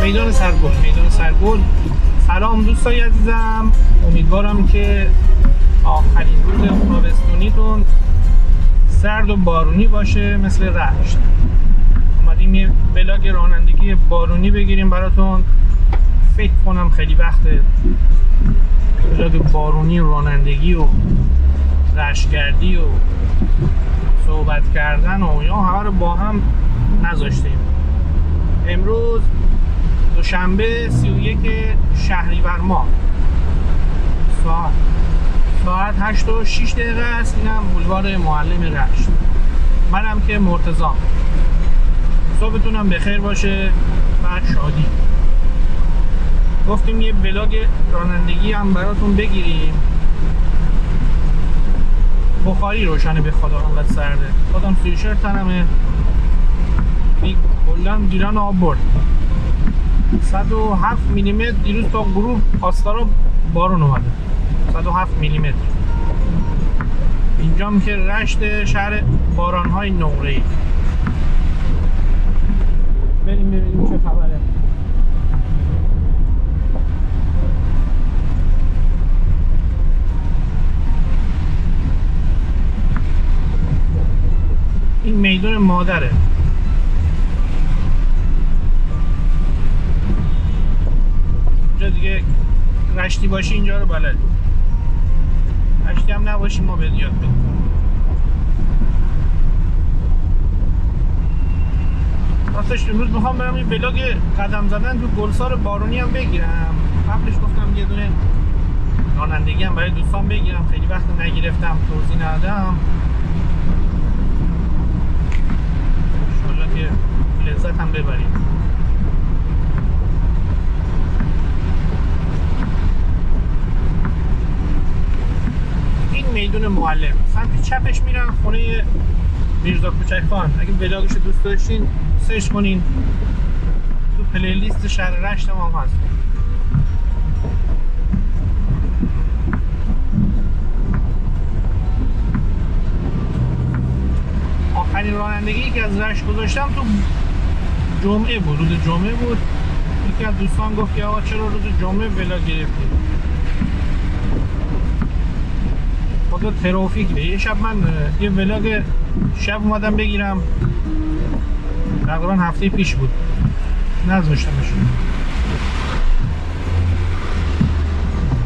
میدان سرگل. سلام دوستای عزیزم، امیدوارم که آخرین روز تابستونیتون سرد و بارونی باشه مثل رشت. اومدیم یه ولاگ رانندگی بارونی بگیریم براتون. فکر کنم خیلی وقته ولاگ بارونی رانندگی و رشتگردی و صحبت کردن و یا همه رو با هم نذاشتیم. امروز دوشنبه 31 شهریور ماه، ساعت 8:06 است. اینم بولوار معلم رشت. منم که مرتضام. صبحتونم بخیر باشه و شادی. گفتیم یه ولاگ رانندگی هم براتون بگیریم. بخاری روشنه به خدا، انقدر سرده. خودم سویشرت تنمه، کلن گیران آب برد. 107 میلیمتر دیروز تا غروب آستارا بارون اومده. 107 میلیمتر. اینجام که رشت شهر بارانهای نقره‌ای. بریم ببینیم چه خبره. این میدون مادره. اینجا دیگه رشتی باشی اینجا رو بلدی، رشتی هم نباشی ما به یاد بدیم. راستش امروز میخوام برم این ولاگ قدم زدن تو گلسار بارونی هم بگیرم. قبلش گفتم یه دونه رانندگی هم برای دوستان بگیرم، خیلی وقت نگرفتم، توضیح ندادم. انشالله که لذت هم ببریم. این میدون معلم، سمت چپش میرن خونه میرزا کوچکخان. اگه ولاگش دوست داشتین سرچ کنین، تو پلیلیست شهر رشت هم هست. آخرین رانندگی که از رشت گذاشتم تو جمعه بود، روز جمعه بود. یکی از دوستان گفت که آقا چرا روز جمعه ولاگ گرفتی؟ خدا ترافیک. یه شب من یه ولاگ شب اومدم بگیرم، تقریبا هفته پیش بود، نذاشتمش.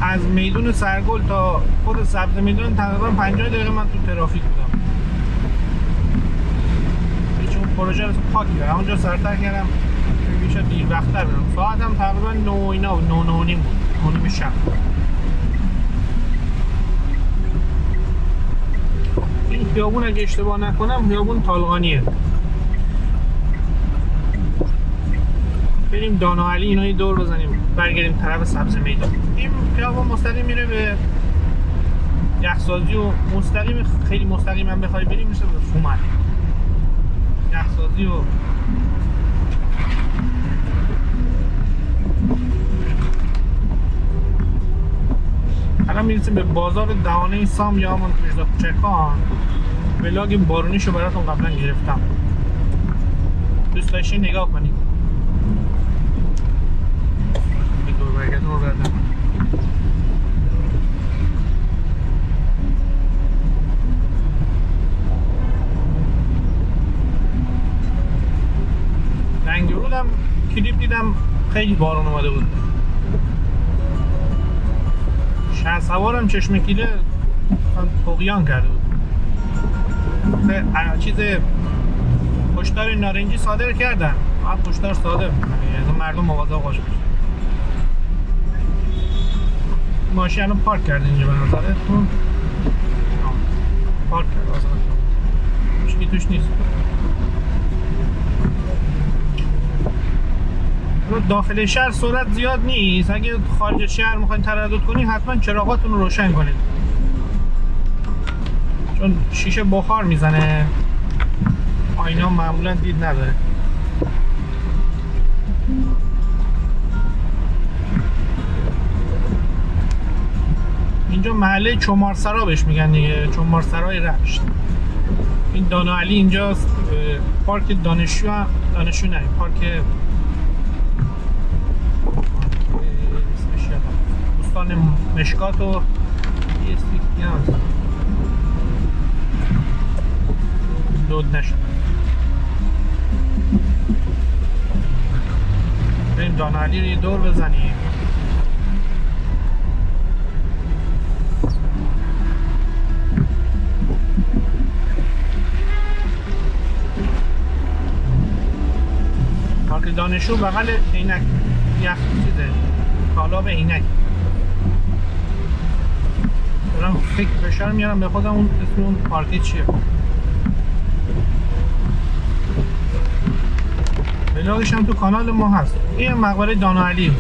از میدون سرگل تا خود سبز میدون تقریبا 50 دقیقه من تو ترافیک بودم. چون پروژه رو پاک کردم، همونجا سرتر کردم که بیشتر دیر وقت‌تر برم. ساعتم تقریبا 9:30 بود، 9:30 شب. این خیابون اگه اشتباه نکنم خیابون طالقانیه. بریم داناعلی اینایی دور بزنیم، برگردیم طرف سبز میدان. این خیابون مستقیم میره به یخسازی و مستقیم، خیلی مستقیم هم بخوای بریم میشه به فومن. یخسازی و الان میرسیم به بازار دهانه سام یا همون میرزا کوچکخان. ولاگ بارونیشو براتون قبلا گرفتم، دوست داشتین نگاه کنید. به دور بردم. رنگ رودم کلیپ دیدم خیلی بارون اومده بود. شهسوارم چشم کیله طغیان کرده بود. چیز هشدار نارنجی صادر کردن، باید هشدار صادر میکنه، یعنی مردم مواظب باشه. ماشین رو پارک کرده اینجا به نظرتون؟ پارک کرده اصلا مشکلی توش نیست. داخل شهر سرعت زیاد نیست. اگه خارج شهر میخواین تردد کنید حتما چراغاتون رو روشن کنید، چون شیشه بخار میزنه. آینا معمولا دید نداره. اینجا محله چمارسرا بهش میگن دیگه، چمارسرای رشت. این داناعلی اینجاست. پارک دانشجو نه، پارک دکان مشکات و یه استیک دیگه هم هست لود نشد. بریم دانالی رو یه دور بزنیم. پارک دانشجو بغل عینک یخ چیزه تالاب عینک. دارم فشار میارم به خودم اون اسم اون پارکی چیه. ولاگش هم تو کانال ما هست. این مقبره دانالی.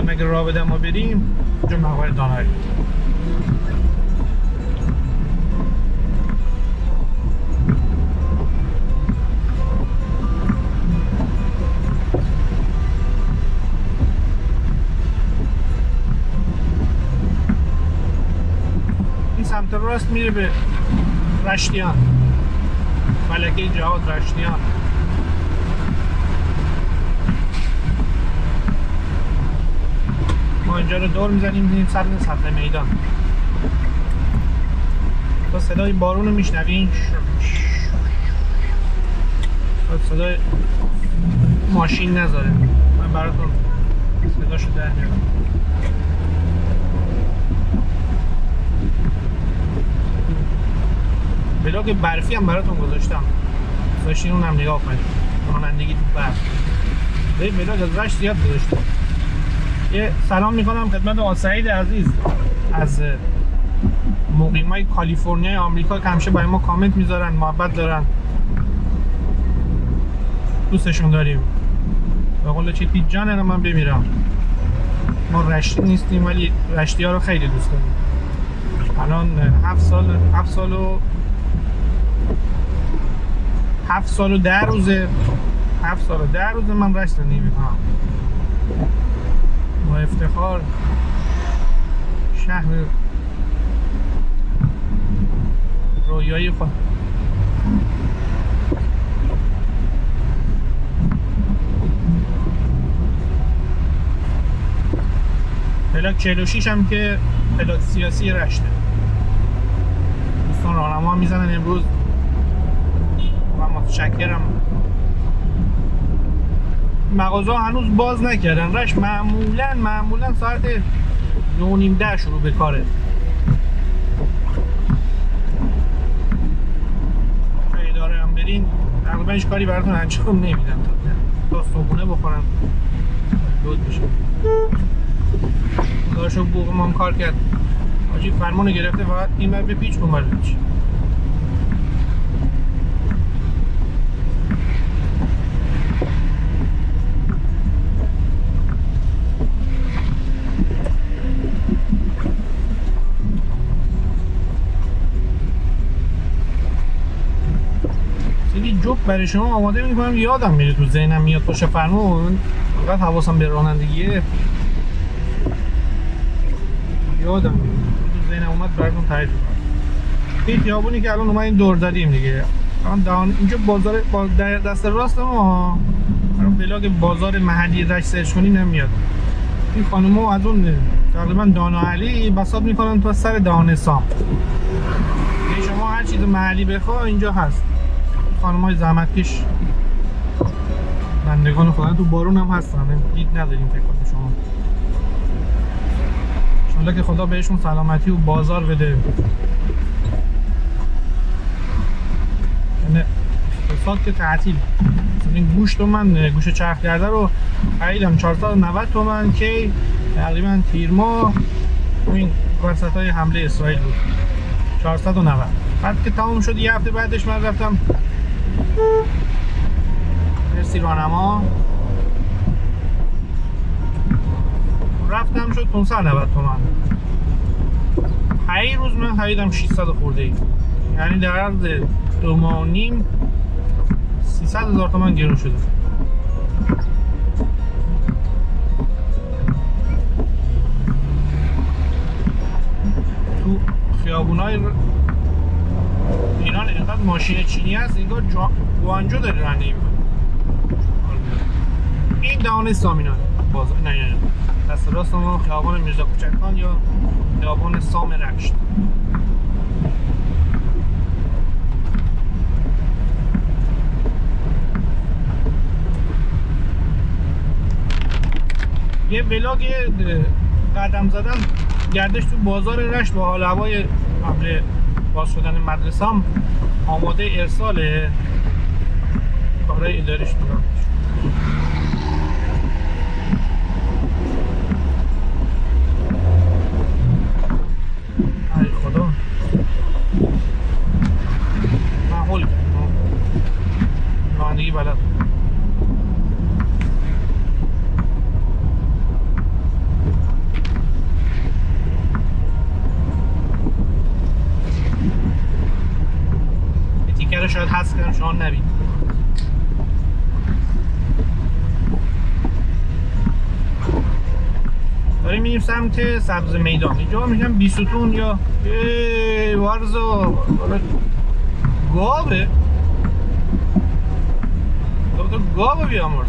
اگه راه بده ما بریم اینجا مقبره دانالی. سمت راست میره به رشتیان، ملکه جهاد رشتیان. ما اینجا رو دور میزنیم میریم سطح میدان. تا صدای بارون رو میشنوین، صدای ماشین نذاره، من براتون صداشو در میارم. ولاگ برفی هم براتون گذاشتم، داشتین اونم نگاه کنید. رانندگی تو برف. به ولاگ از رشت زیاد گذاشتم. یه سلام میکنم خدمت آقا سعید عزیز از مقیمای کالیفرنیای آمریکا که همیشه برای ما کامنت میذارن، محبت دارن، دوستشون داریم. به قول چیپی جان من بمیرم. ما رشتی نیستیم ولی رشتی ها رو خیلی دوست داریم. الان 7 سال و 10 روزه من رشت زندگی میکنم. با افتخار شهر رویایی خود. پلاک 46 هم که پلاک سیاسی رشته. دوستان راهنما میزنن امروز و متشکرم. مغازه هنوز باز نکردن. رشت معمولا ساعت 9:30 شروع به کاره. به اداره هم برین تقریبا هیچ کاری براتون انجام نمیدن تا صبحونه بخورن لود بشه. خداشو بوق ما کار کرد. حاجی فرمانو گرفته فقط این بر بپیچ اون بر بپیچ. جوب برای شما آماده میکنم. یادم میره تو ذهنم میاد باشه فرمون، فقط حواسم به رانندگیه. یادم میاد تو ذهنم اومد براتون تعریف کنم. این خیابونی که الان اومدیم دور زدیم دیگه. الان اینجا بازار دست راست ما. الان بلاگ بازار محلی رشت سرچ کنی نمیاد. این خانوما از اون تقریبا دانالی بساط میکنن تا سر دانسام. شما هر چیز محلی بخوا اینجا هست. خانم‌های زحمتکش بندگان خدا تو بارون هم هستن، دید نداریم فکر کنم شما. انشالله که خدا بهشون سلامتی و بازار بده. یعنی اقتصاد که تعطیل. این گوشت من گوشت چرخ کرده رو خریدم 490 تومن که تقریبا تیر ماه این وسطای حمله اسرائیل بود. 490. بعد که تمام شد یه هفته بعدش من رفتم مرسی راهنما، رفتم شد 590 تومن. 5 روز من خریدم 600 خورده ای، یعنی در عرض 2 ماه و نیم 300,000 تومن گرون شده. تو خیابونای ایران اینقدر ماشین چینی هست انگار گوانجو داره رانندگی میکنه. این دهان سامینان بازار نه دست راست ما خیابان میرزا کوچکخان یا خیابان سام رشت. یه ولاگ قدم زدن گردش تو بازار رشت با حال هوای قبل باز شدن مدرسه هم آماده ارساله، کارهای اداریش دارم. ای خدا محول کردم رانندگی بلد. تیکر شاید حذف کنم شما نبید. داریم میریم سمت سبز میدان. اینجا میگم بیستون یا وارزو گاوه تو گاوه بیامرز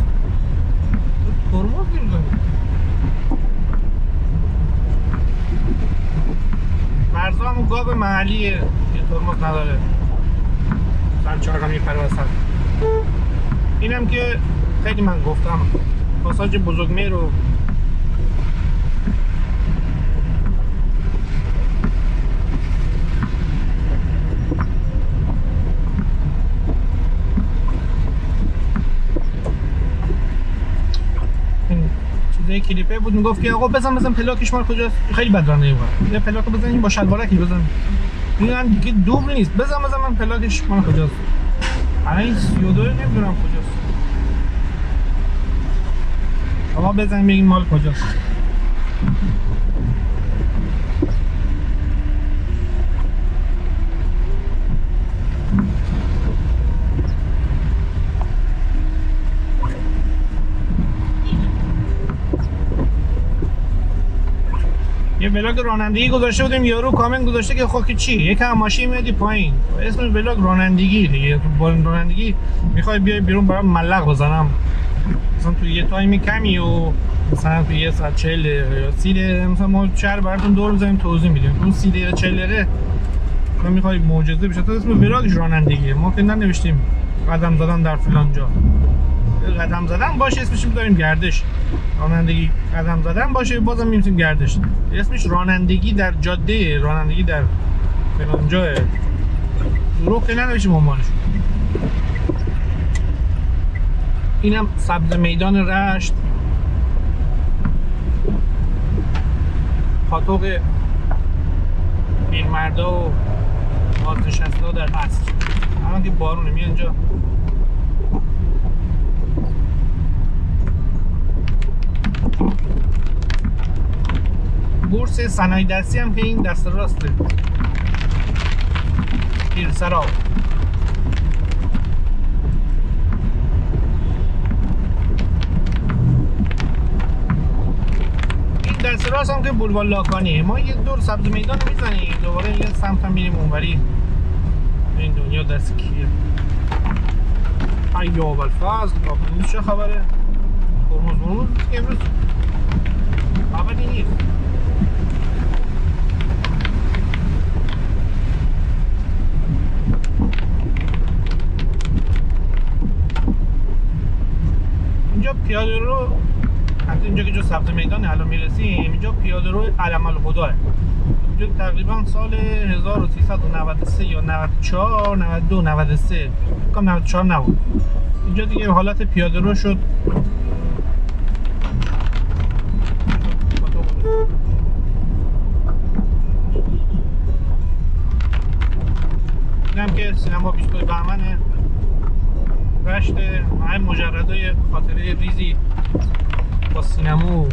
ترمز نمیزنی. مرزا همون گاو محلیه که ترمز نداره، سر چهارگاه میپره وسط. اینم که خیلی من گفتم پاساژ بزرگمهر رو چیزای کلیپه بود میگفت که آقا بزن پلاکش مال کجاست. خیلی بد رانندگی می‌کنه. یه پلاک رو بزنیم با شلوارکی بزن. میگن دیگه دوبل نیست. بزن من پلاکش مال کجاست. الان 32 نمیدونم کجاست. آقا بزن بگین مال کجاست. یه ولاگ رانندگی گذاشته بودیم، یارو کامنت گذاشته که خب چی یکم ماشین میادی پایین، اسم ولاگ رانندگی دیگه. تو با رانندگی میخوای بیای بیرون برام ملق بزنم مثلا تو یه تایم کمی و مثلا تو 1 ساعت 40 یا 30 دقیقه مثلا ما شهر براتون دور بزنیم توضیح میدیم. اون 30 دقیقه 40 دقیقه تو میخوای معجزه بشه. تو اسم ولاگش رانندگیه. ما که ننوشتیم قدم زدن در فلان جا. قدم زدن باشه اسمش میذاریم گردش. رانندگی قدم زدن باشه بازم می‌نویسیم گردش. اسمش رانندگی در جاده، رانندگی در فلان جا. دروغ که ننوشیم عنوانش. اینم سبز میدان رشت، پاتوق پیرمردا و بازنشسته در عصر. الان که بارونه میاد اینجا. بورس صنایع دستی هم که این دست راسته پیرسرا. این دست راست هم که بولوار لاکانیه. ما یه دور سبز میدان میزنیم دوباره یه سمت هم میریم اونوری. این دنیا دست کیه؟ ای اول فصل این چه خبره؟ ترمز امروز خبری نیست. اینجا پیاده رو از اینجا که جو سبز میدان الان میرسیم، اینجا پیاده رو علم الهداه. اینجا تقریبا سال 1393 یا 94 92 93 کم 94 نبود. اینجا دیگه حالت پیاده رو شد. اینم که سینما 22 بهمنه رشت. همه مجردای خاطره ریزی با سینما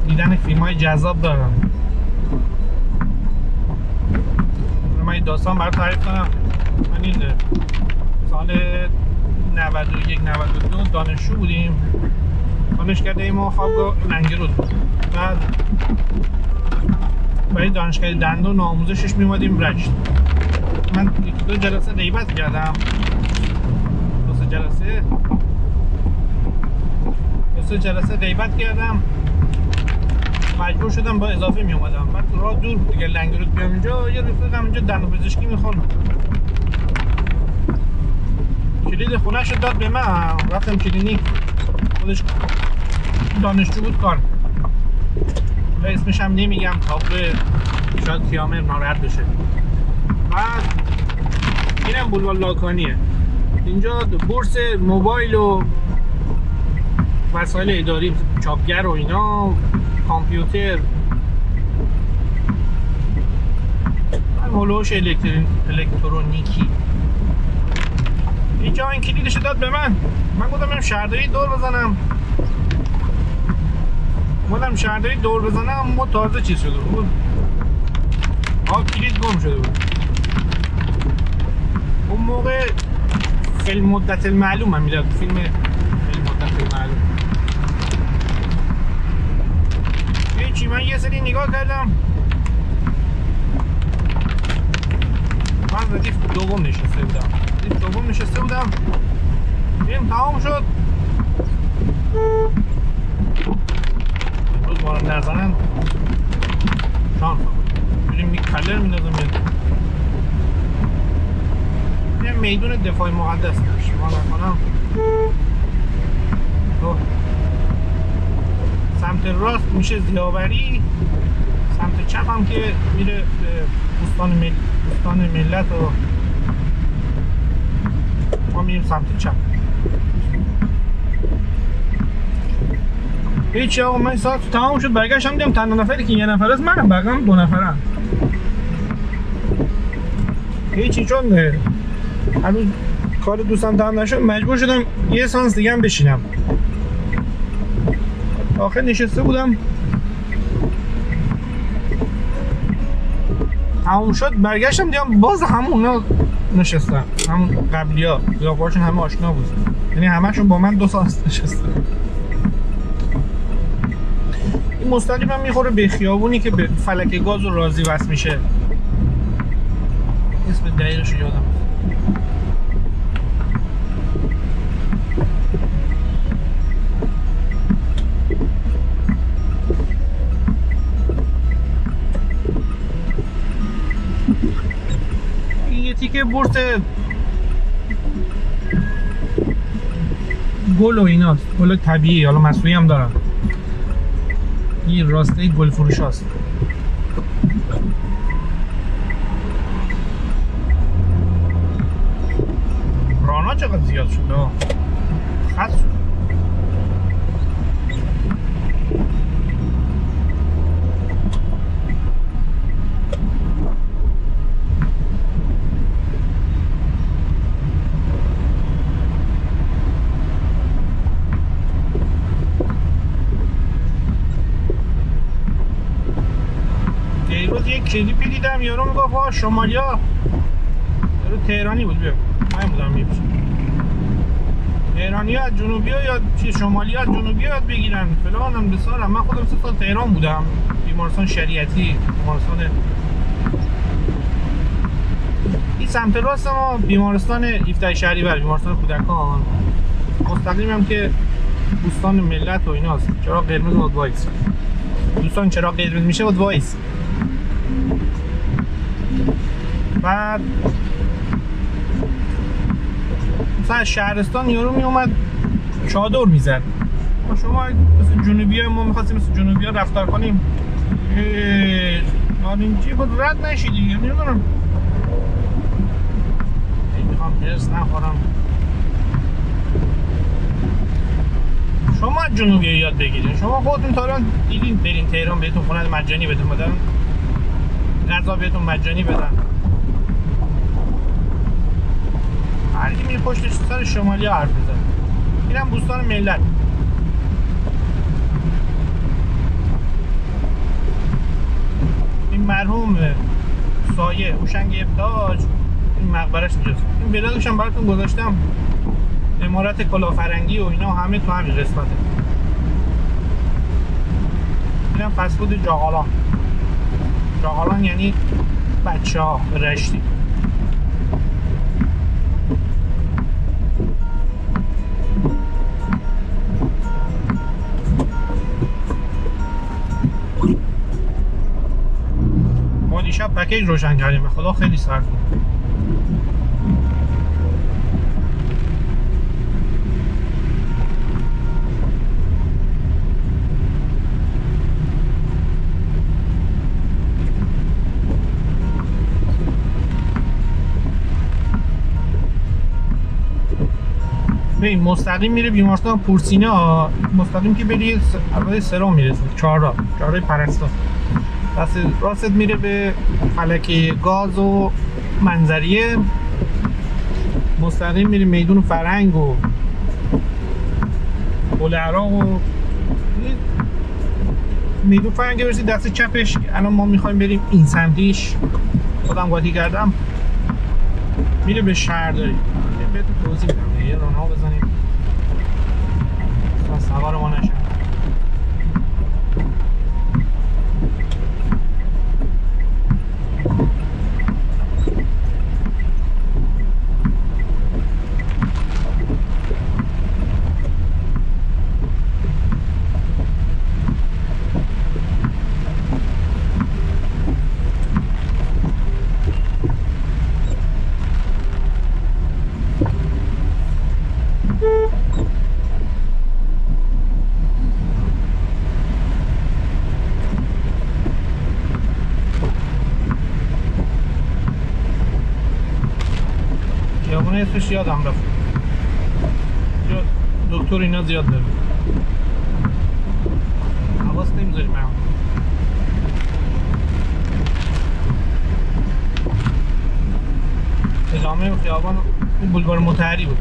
دیدن فیلم های جذاب دارم. من این داستان برای تعریف کنم. من این سال 91 92 دانشجو بودیم. دانشکده ما خوابگاه لنگرود. بعد برای دانشکده دندون آموزشش میومدیم رشت. من 1-2 جلسه غیبت کردم. 2-3 جلسه 2-3 جلسه غیبت کردم، مجبور شدم با اضافه می اومدم. بعد راه دور بود دیگه، لنگرود بیام اینجا، یه رفیقم اینجا دندون پزشکی میخونه، کلید خونه‌شو داد به من، رفتم کلینیک. خودش دانشجو بود کار، اسمش هم نمیگم تا شاید کیامر ناراحت بشه. بعد اینم بولوار لاکانیه، اینجا بورس موبایل و وسایل اداری، چاپگر و اینا، کامپیوتر، هلوش الکترونیکی. اینجا این کلیدش داد به من گفتم برم شهرداری دور بزنم. ما تازه چیز شده بود، کلید گم شده بود. اون موقع فیلم مدت المعلوم هم میداد، فیلم مدت المعلوم. چی من یه سری نگاه کردم، من ردیف دوم نشسته بودم، فیلم تمام شد. امروز ما رو نزنن شانس بود، بریم یک کلر میدازم. یه میدون دفاع مقدس داشت ما نکنم. سمت راست میشه زیاوری، سمت چپ هم که میره به بوستان ملت و ما میریم سمت چپ. هیچی آقا، من ساعت تمام شد برگشتم دیدم تنها نفری که یه نفر است منم، بقیه‌ام 2 نفرم. هیچی، چون هنوز کار دوستم تمام نشد مجبور شدم یه سانس دیگه هم بشینم. آخر نشسته بودم تمام شد برگشتم دیدم باز همونا نشستن، همون قبلیا قیافه‌هاشون همه آشنا بود، یعنی همه‌شون با من 2 سانس نشستن. این مستقیما میخوره به خیابونی که به فلک گاز و رازی وصل میشه، اسم دقیقش یادم این یه تیکه بورس گل و ایناست، گل طبیعی، حالا مصنوعی هم دارن. این راسته گل فروش هست. رانا چقدر زیاد شده، خط شد. یک کلیپی دیدم یارو میگفت آقا شمالیا، یارو تهرانی بود، من بودم میپشم تهرانی ها از جنوبی ها یا شمالی ها از جنوبی ها یاد بگیرن فلان هم بسارم. من خودم 3 سال تهران بودم، بیمارستان شریعتی، بیمارستان این سمت راست ما بیمارستان 17 شهریور، بیمارستان کودکان، مستقیم هم که بوستان ملت و ایناست. چراغ قرمز بود وایس دوستان، چراغ قرمز میشه بود وایس. بعد مثلا شهرستان یارو می اومد چادر میزد. شما مثل جنوبی ها، ما میخواستیم مثل جنوبی ها رفتار کنیم، اینجی بود رد نشی دیگه. نمیدونم میخوام هرس نخورم. شما از جنوبی ها یاد بگیرید. شما خودتون تا الان دیدین برین تهران بهتون خونه مجانی بهتون بدن، غذا بهتون مجانی بدن. هر کی میره پشت سر شمالی ها حرف بزنه. اینم بوستان ملت. این مرحوم سایه هوشنگ ابتاج، این مقبرش اینجاست. این بلادش هم براتون گذاشتم، امارت کلافرنگی و اینا همه تو همین قسمته. اینم فسفود جاغالان. جاغالان یعنی بچه ها رشتی. پکیج روشن کردیم، به خدا خیلی سرد بود. ببین مستقیم میره بیمارستان پورسینا، مستقیم که بری اول سرا میرسه، چهارراه پرستار، دست راست میره به فلک گاز و منظریه، مستقیم میره میدون فرهنگ و گل عراق و میدون فرهنگ برسی دست چپش. الان ما میخوایم بریم این سمتیش، خودم قاطی کردم، میره به شهرداری. بهتون توضیح میدم، یه رانها بزنیم تا سوار ما نشن. اسمش یادم رفت، دکتر اینا زیاد داره، حواس نمیذاریم. ادامه خیابان اون بولوار مطهری بود.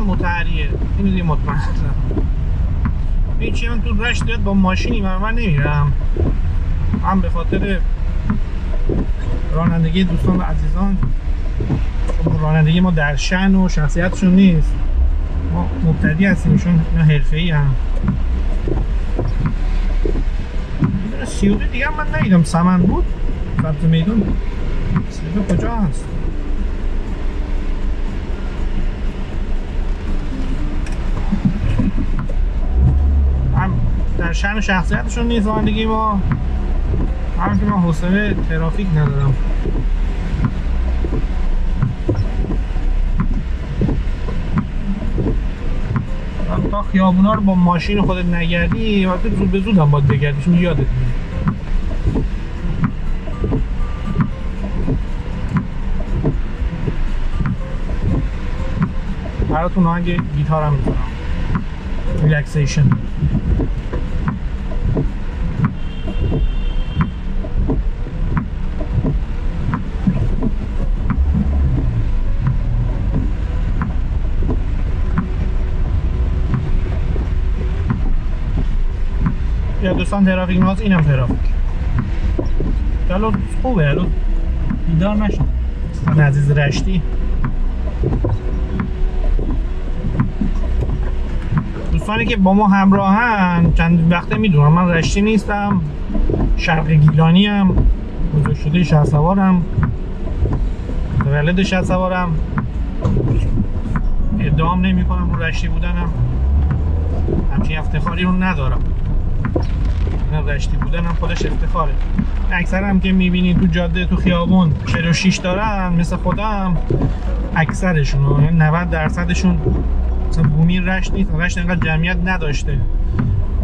مطهریه، اینو دیگه مطمئن هستم. این چی من تو رشت با ماشینی من نمیرم، هم به خاطر رانندگی دوستان و عزیزان. رانندگی ما در شأن و شخصیتشون نیست، ما مبتدی هستیم، ایشون حرفه‌ای هم. میدونه سیوده دیگه من ندیدم، سمن بود سبز میدون. سیوده کجا هست؟ در شأن شخصیتشون نیست رانندگی ما، همون که من حوصله ترافیک ندارم. تا خیابونا رو با ماشین خودت نگردی، وقتی زود به زود هم باید بگردی، چون یادت میره. براتون آهنگ گیتارم میذارم، ریلکسیشن. یا دوستان ترافیک نواز، اینم ترافیک. الان خوبه، الان بیدار نشد دوستان عزیز رشتی. دوستانی که با ما همراهن چند وقته میدونم من رشتی نیستم، شرق گیلانی ام، بزرگ شده شهسوارم، متولد شهسوارم، ادعام نمی کنم رو رشتی بودنم، همچین افتخاری رو ندارم. رشتی بودن هم خودش افتخاره. اکثر هم که میبینید تو جاده تو خیابون 46 دارن، مثل خودم اکثرشون 90%شون مثلا بومی رشت نیست. رشت اینقدر جمعیت نداشته،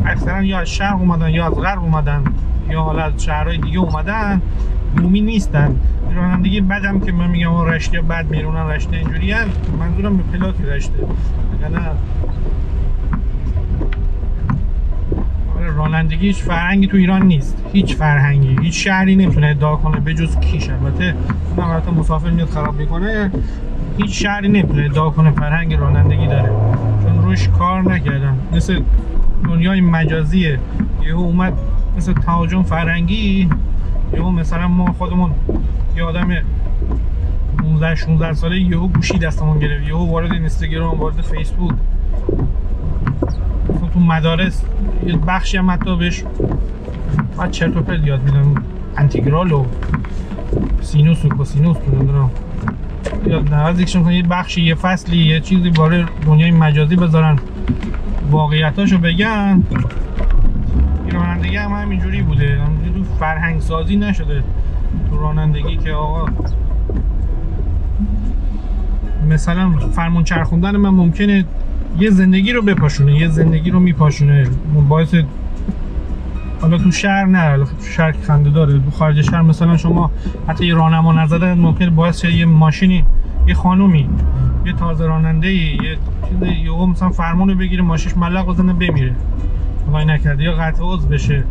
اکثرا یا از شرق اومدن یا از غرب اومدن یا حالا از شهرهای دیگه اومدن، بومی نیستن. رانندگی بدم که من میگم اون رشتی ها بد میرونن، رشتی اینجوری هن، منظورم به پلاکی رشته. رانندگی هیچ فرهنگی تو ایران نیست، هیچ فرهنگی، هیچ شهری نمیتونه ادعا کنه به جز کیش. البته مسافر میاد خراب میکنه، هیچ شهری نمیتونه ادعا کنه فرهنگ رانندگی داره، چون روش کار نکردن. مثل دنیای مجازیه، یهو اومد مثل تهاجم فرهنگی، یهو مثلا ما خودمون یه آدم 15-16 ساله یهو گوشی دستمون گرفت، یهو وارد اینستاگرام، وارد فیسبوک، تو مدارس یه بخشی هم حتی بهش بعد چرت و پرت یاد میدن، انتگرال و سینوس و کوسینوس رو نمیدونم یاد نوازیشون کنن، یه بخشی، یه فصلی، یه چیزی وارد دنیای مجازی بذارن، واقعیتاشو بگن. رانندگی هم همینجوری بوده، تو فرهنگ سازی نشده تو رانندگی که آقا مثلا فرمون چرخوندن من ممکنه یه زندگی رو بپاشونه، یه زندگی رو میپاشونه، باعث حالا تو شهر نه، تو شهر خنده داره، تو خارج شهر مثلا شما حتی یه راهنما نزدن ممکنه باعث شه یه ماشینی، یه خانومی، یه تازه راننده‌ای، یه چیزی یهو مثلا فرمونو بگیره ماشینش ملق بزنه بمیره، خدای نکرده، یا قطع عضو بشه.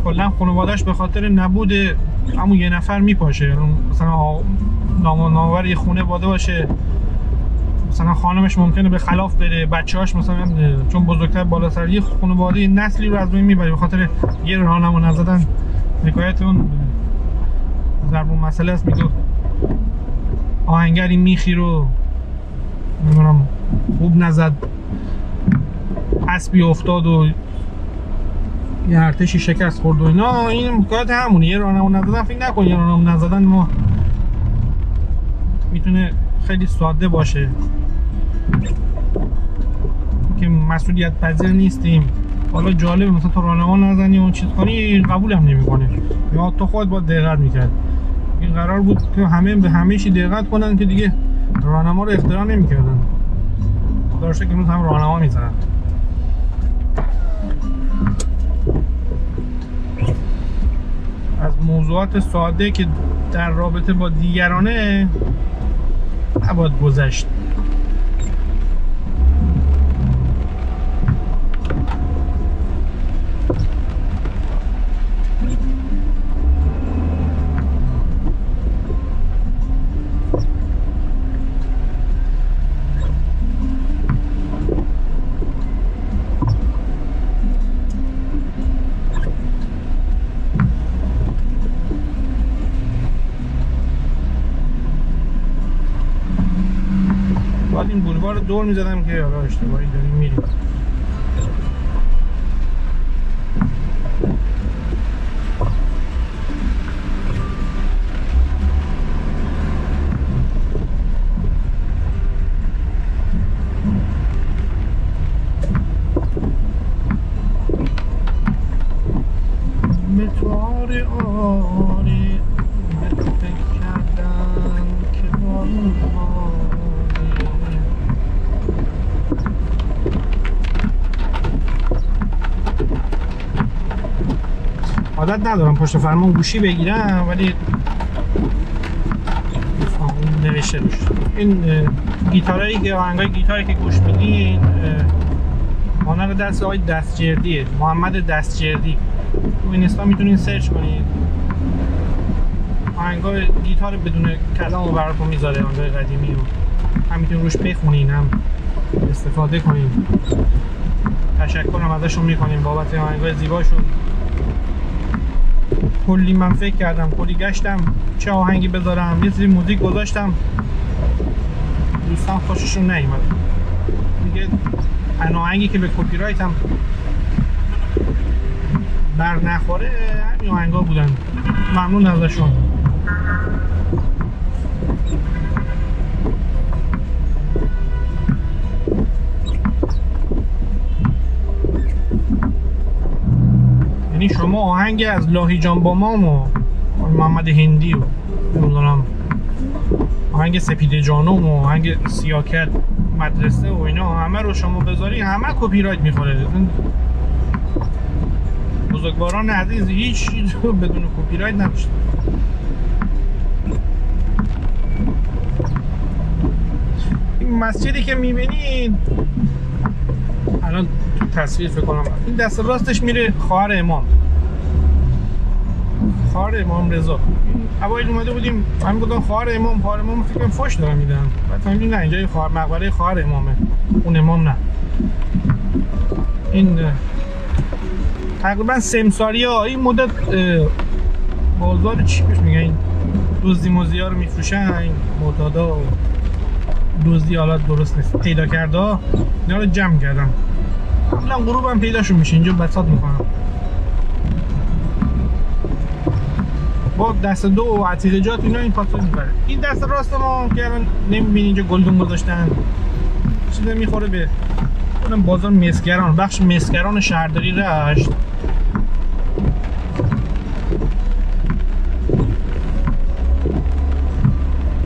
کلا خانواده‌اش به خاطر نبود همون یه نفر میپاشه. مثلا نامور یه خونه باده باشه، مثلا خانمش ممکنه به خلاف بره، بچه‌هاش مثلا چون بزرگتر بالا سر یه خانواده نسلی رو از بین میبره به خاطر یه راهنما نزدن. حکایت اون ضرب المثل است، میگه آهنگری میخی رو نمیدونم خوب نزد، اسبی افتاد و یه ارتشی شکست خورد و اینا. این حکایت همونه، یه راهنما نزدن. فکر نکن یه راهنما نزدن ما میتونه خیلی ساده باشه که مسئولیت پذیر نیستیم. حالا جالبه مثلا تو راهنما نزنی اون چیز کنی قبول هم نمیکنه، یا تو خود باید دقت میکرد. این قرار بود که همه به همه چی دقت کنن که دیگه راهنما رو اختراع نمیکردن، داشته که هم راهنما میزنن. از موضوعات ساده که در رابطه با دیگرانه نباید گذشت. این بولوار رو دور میزدم که حالا اشتباهی داریم میریم. متوار آره فکر کردم که عادت ندارم پشت فرمان گوشی بگیرم، ولی نوشته روش این گیتارایی که آهنگای گیتاری که گوش میدین مانند دست آقای دستجردیه، محمد دستجردی. تو اینستا میتونین سرچ کنید، آهنگای گیتار بدون کلام رو براتون میذاره، آهنگای قدیمی رو هم میتونین روش بخونین هم استفاده کنین. تشکرم ازشون میکنیم بابت آهنگای زیباشون. کلی من فکر کردم، کلی گشتم چه آهنگی بذارم، یه سری موزیک گذاشتم، دوستان خوششون نیومد دیگه. آهنگی که به کپی رایت هم بر نخوره همین آهنگا بودن. ممنون ازشون. یعنی شما آهنگ از لاهی جان با مام و محمد هندی و نمیدونم آهنگ سپیده جانم و آهنگ سیاکل مدرسه و اینا همه رو شما بذاری همه کپی رایت میخوره. بزرگواران عزیز هیچ چیز رو بدون کپی رایت نداشت. این مسجدی که میبینید الان تصویر فکر کنم. این دست راستش میره خواهر امام رضا. اوایل اومده بودیم همین گفتن خواهر امام فکر کنم فوش دارن میدن، بعد فهمیدیم نه اینجا مقبره خواهر امامه، اون امام نه. این تقریبا سمساریا این مدت بازار چی بهش میگن، این دزدی موزی ها رو میفروشن، این معتادا دزدی حالا درست نیست، پیدا کرده ها اینا رو جمع کردم. قبلا غروب هم پیداشون میشه، اینجا بساط میکنم با دست دو و عتیقجات اینا. این پاسو میبره. این دست راست ما که الان نمیبینی اینجا گلدون گذاشتن، چیزا میخوره به اونم بازار مسگران، بخش مسگران شهرداری رشت.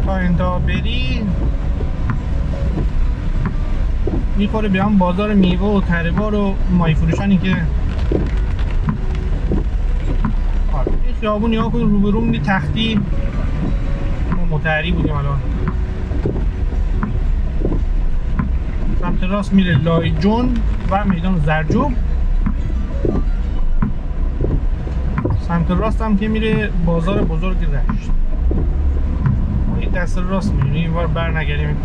تا اینجا بری میخوره به هم بازار میوه و تره‌بار و ماهی فروشانی که این خیابون نگاه کنید روبروم دی تختی. ما متحری بودیم الان. سمت راست میره لایجون و میدان زرجوب، سمت راست هم که میره بازار بزرگ رشت. ما این دست راست میریم این بار بر نگردیم،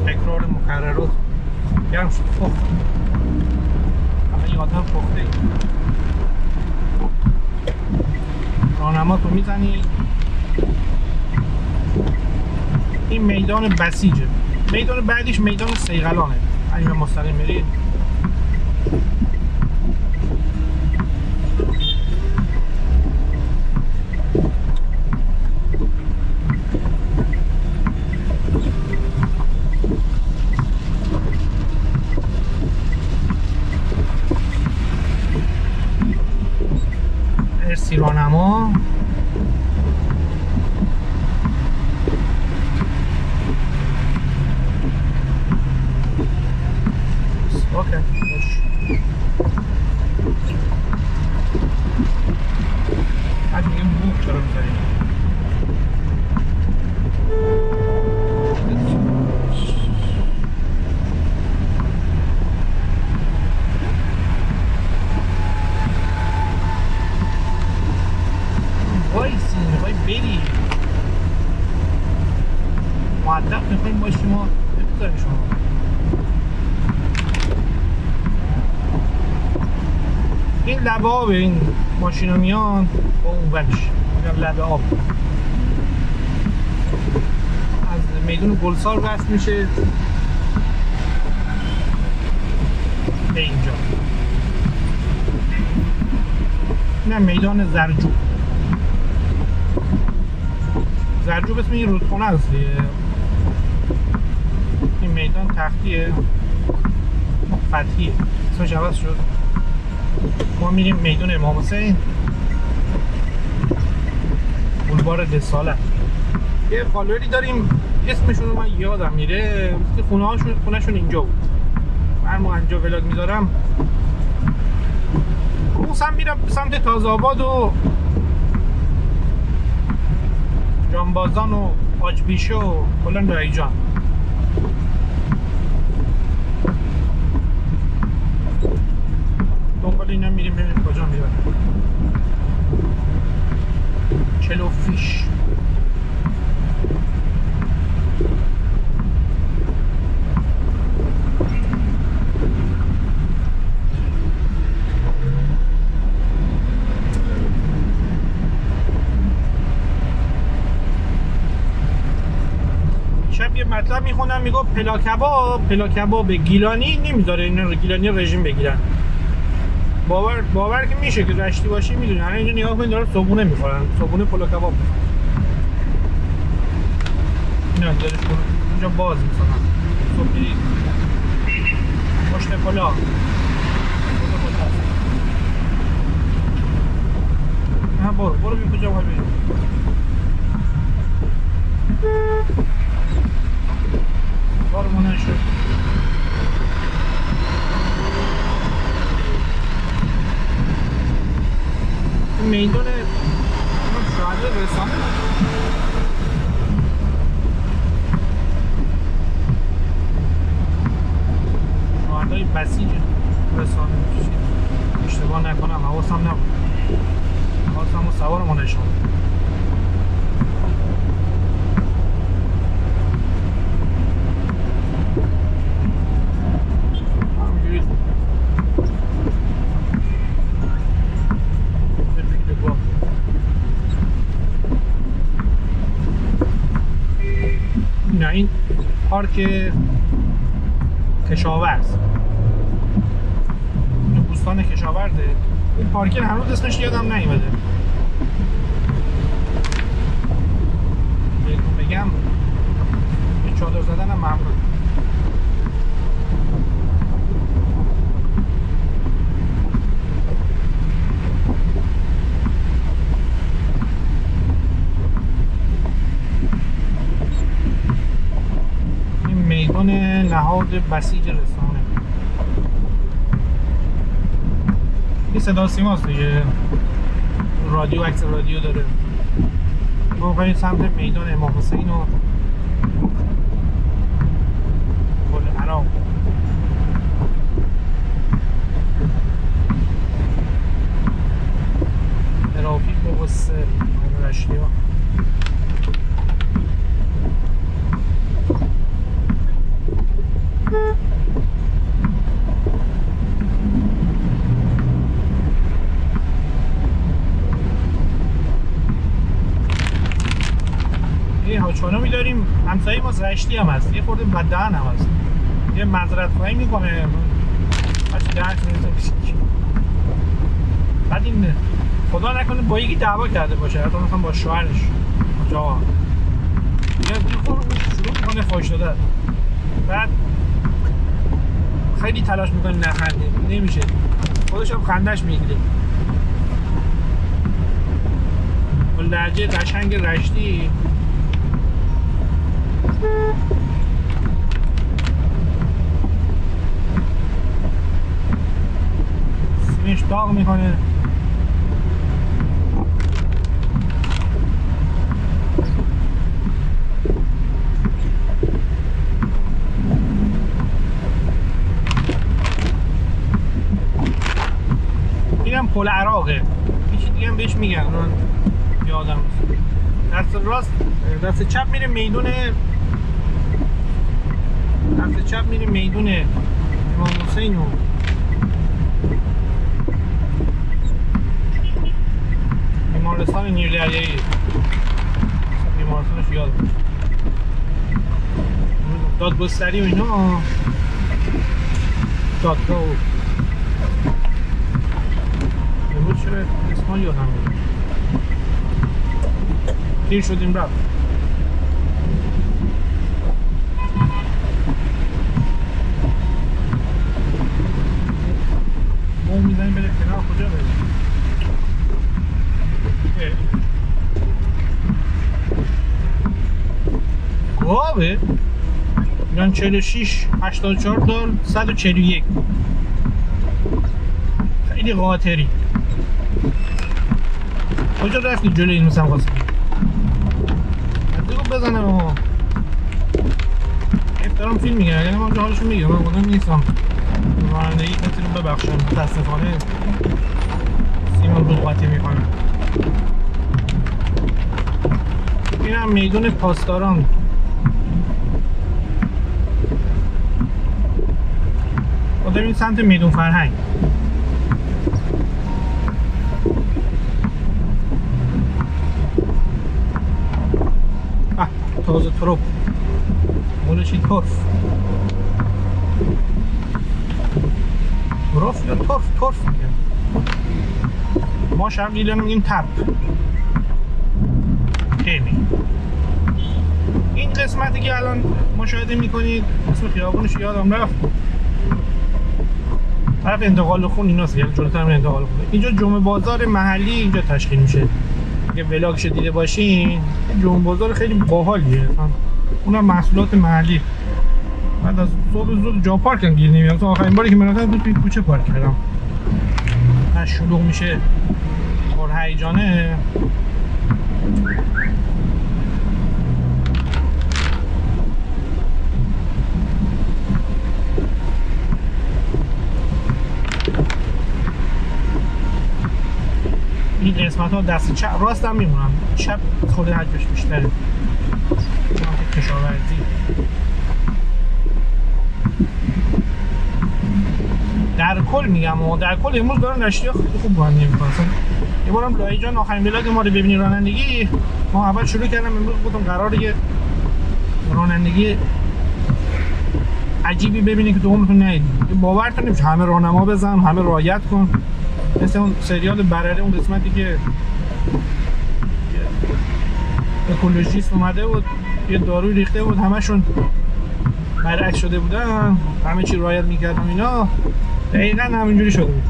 تکرار مکررات گرم شد فخت همه یادم فخته. راهنما تو میزنی. این میدان بسیجه، میدان بعدیش میدان سیغلانه. اگه مستقیم برید مرسی راهنما. اوکی بعد میگه بوک چرا میذاریم. وایسی میخوایی بری مؤدب میخواییم باشیم ما بذاریم شما. این لبه آب این ماشینا میان با اون ورش میگم لبه آب. از میدون گلسار وصل میشه به اینجا. اینم میدان زرجوب. زرجوب اسم این رودخونه هست دیگه. این میدان تختیه فتحیه، اسمش عوض شد. ما میریم میدون امام حسین، بولوار رسالت. یه فالووری داریم اسمشون رو من یادم میره، خونهشون اینجا بود. من ما اینجا ولاگ میذارم. اون سم میرم سمت تازه‌آباد و جانبازان و آجبیشه و کلان رایجان. دنبال اینا میریم ببینیم کجا میرن. چلو فیش شب یه مطلب میخونم میگو پلاکباب گیلانی نمیذاره اینا رو گیلانی رژیم بگیرن. باور که میشه که رشتی باشی میدونی. الان اینجا نگاه کنید داره صبحونه میخورن، صبحونه پلاکباب میخورن. اینا داره اینجا باز میکنن صبحی مشت پلا. نه برو بی کجا باید بریم. بارمونه شد. میدون شاید رسانه شهرداری بسیجه. رسانه میشید اشتباه نکنم، حواسم نبود، حواسم رو سوار ما نشون. همینجوری نه، این پارک کشاورز، این بوستان کشاورزه. این پارکر هنوز اسمش یادم نیومده، بهتون بگم یه چادر زدن هم ممنون. این میدان نهاد بسیج رسانه، این صدا سیماست دیگه، رادیو، عکس رادیو داره. ما بریم سمت میدان امام حسین و پل عراق. ترافیک مقصر رشتی ها. هاچانومی داریم، همسایه ما رشتی هم هست، یه خورده بددهن هم هست، یه معذرت خواهی میکنه هرچی درک میرسه. بعد این خدا نکنه با یکی دعوا کرده باشه، حتی مثلا با شوهرش جا یه خورده شروع میکنه فاش داده، بعد خیلی تلاش میکنه نخنده، نمیشه، خودش هم خندش میگیره. با لهجه قشنگ رشتی سیمش داغ میکنه. اینم پل عراقه، یکی دیگه هم بهش میگن، یادم دست راست دست چپ میره میدون، دست چپ میره میدون امام حسین و بیمارستان نیردریایی، بیمارستانش یادم، دادگستری و اینا، دادگاه و امروز چرا اسمان یادم میاد، دیر شدیم رفت. مو میزنیم بره کنار، کجا بریم؟ گاوه؟ میگن 46 84 دال 141، خیلی قاطری. کجا رفتی جلوی این مثلا قاسم؟ حتی بزنه به ما دارم فیلم میگن، یعنی من حالشون میگم، من خودم نیستم رانندگی کسی رو ببخشم، متاسفانه سیمان رو قاطی میکنم. این هم میدون پاسداران، خودم این سمت میدون فرهنگ. تازه تروپ مولشی ترف ترف یا ترف میگن، ما شرق ایران میگیم تپ. خیلی این قسمتی که الان مشاهده میکنید اسم خیابونش یادم رفت، طرف انتقال خون ایناست، یعنی جلوتر من انتقال خون. اینجا جمعه بازار محلی اینجا تشکیل میشه، اگه ولاگش دیده باشین جمعه بازار خیلی باحالیه، اونم محصولات محلی. بعد از صبح زود جا پارک هم گیر نمیاد، آخرین باری که من رفتم بود توی کوچه پارک کردم، نه شلوغ میشه پر هیجانه. این قسمت ها دست چپ راست هم میمونن، چپ خود حجمش بیشتره. کشاورزی در کل میگم و در کل امروز دارن نشریه خیلی خوب باندی میکنن. یه بارم لایی جان آخرین ولاگ ما رو ببینی رانندگی، ما اول شروع کردم امروز گفتم قراره یه رانندگی عجیبی ببینی که دومتون ندید. باورتون نمیشه همه راهنما بزن، همه رعایت کن، مثل اون سریال برره اون قسمتی که اکولوژیست اومده بود یه داروی ریخته بود همشون برعکس شده بودن، همه چی رعایت میکردن اینا. دقیقا همینجوری شده بود.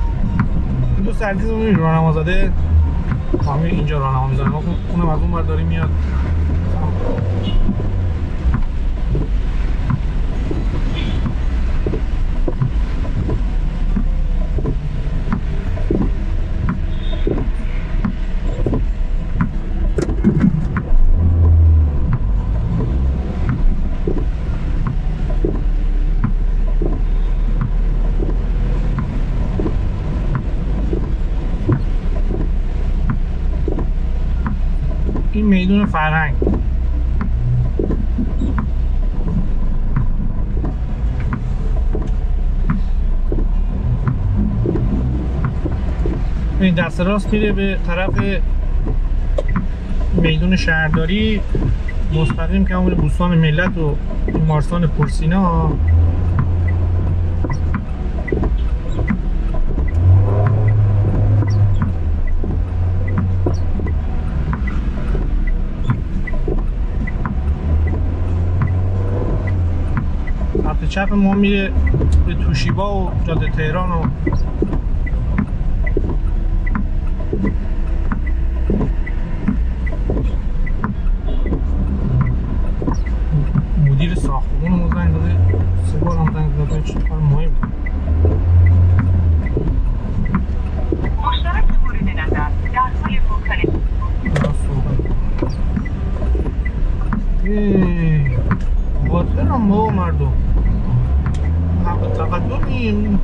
دوست عزیزمون راهنمازاده همه اینجا راهنما میزنه، اونم از اون ور داره میاد. این میدون فرهنگ این دست راست میره به طرف میدون شهرداری، مستقیم که همون بوستان ملت و بیمارستان پرسینا. چپ ما میره به توشیبا و جاده تهران و مدیر ساختمون رو زنگ داده، 3 بار هم زنگ داده، چه کار مهم مشترک مورد نظر در حال مختلف باطرم با مردم حق تقدمیم.